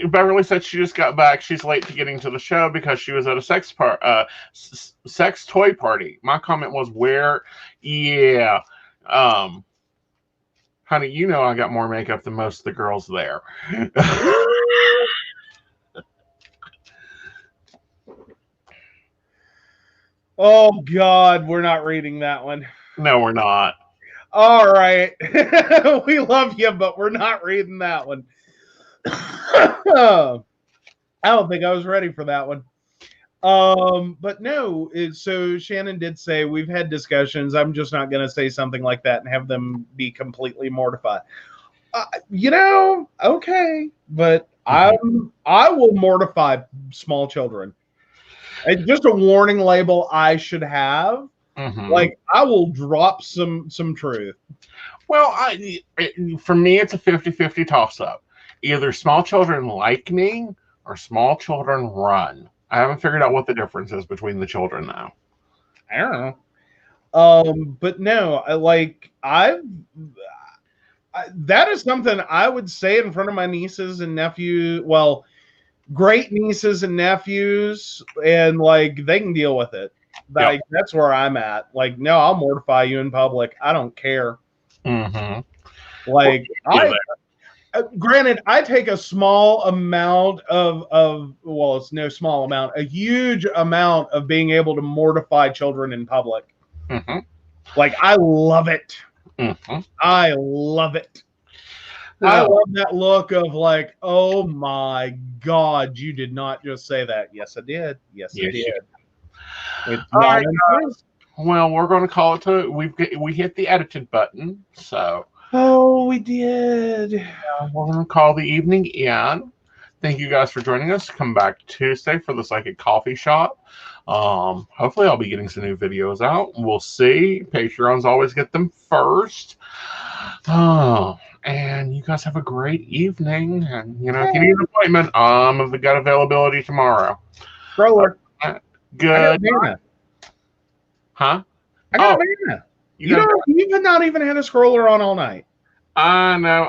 Beverly said she just got back. She's late to getting to the show because she was at a sex toy party. My comment was, where? Yeah. Honey, you know I got more makeup than most of the girls there. Oh, God, we're not reading that one. No, we're not. All right. We love you, but we're not reading that one. I don't think I was ready for that one. But no, so Shannon did say we've had discussions. I'm just not going to say something like that and have them be completely mortified. Okay, but I will mortify small children. It's just a warning label I should have. Like, I will drop some truth. Well, for me, it's a 50-50 toss-up. Either small children like me or small children run. I haven't figured out what the difference is between the children now. I don't know. But no, that is something I would say in front of my nieces and nephews. Well, great nieces and nephews, and they can deal with it. That's where I'm at. No, I'll mortify you in public. I don't care. Granted, I take a small amount it's no small amount, a huge amount of being able to mortify children in public. I love it. I love it. I love that look of oh my God, you did not just say that. Yes, I did. Yes, I did. All right, guys. Well, we're going to call it to. We hit the edited button, so. Oh, we did. We're going to call the evening in. Thank you guys for joining us. Come back Tuesday for the Psychic Coffee Shop. Hopefully, I'll be getting some new videos out. We'll see. Patreons always get them first. And you guys have a great evening. And if you need an appointment, I've got availability tomorrow. Roller. Good. Huh? I got a banana. You've not even had a scroller on all night. I know.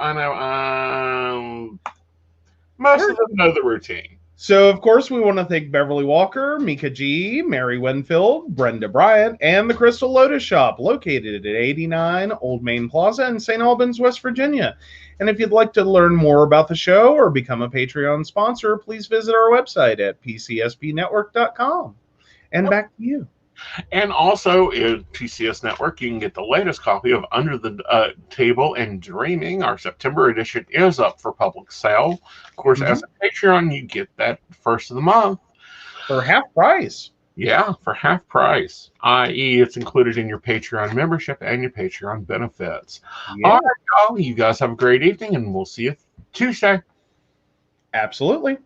Most of them know the routine. So, of course, we want to thank Beverly Walker, Mika G, Mary Winfield, Brenda Bryant, and the Crystal Lotus Shop, located at 89 Old Main Plaza in St. Albans, West Virginia. And if you'd like to learn more about the show or become a Patreon sponsor, please visit our website at pcspnetwork.com. And back to you. And also in PCS Network, you can get the latest copy of Under the Table and Dreaming. Our September edition is up for public sale. Of course, as a Patreon, you get that first of the month. For half price. Yeah, for half price. I.e., it's included in your Patreon membership and your Patreon benefits. Yeah. All right, y'all. You guys have a great evening, and we'll see you Tuesday. Absolutely.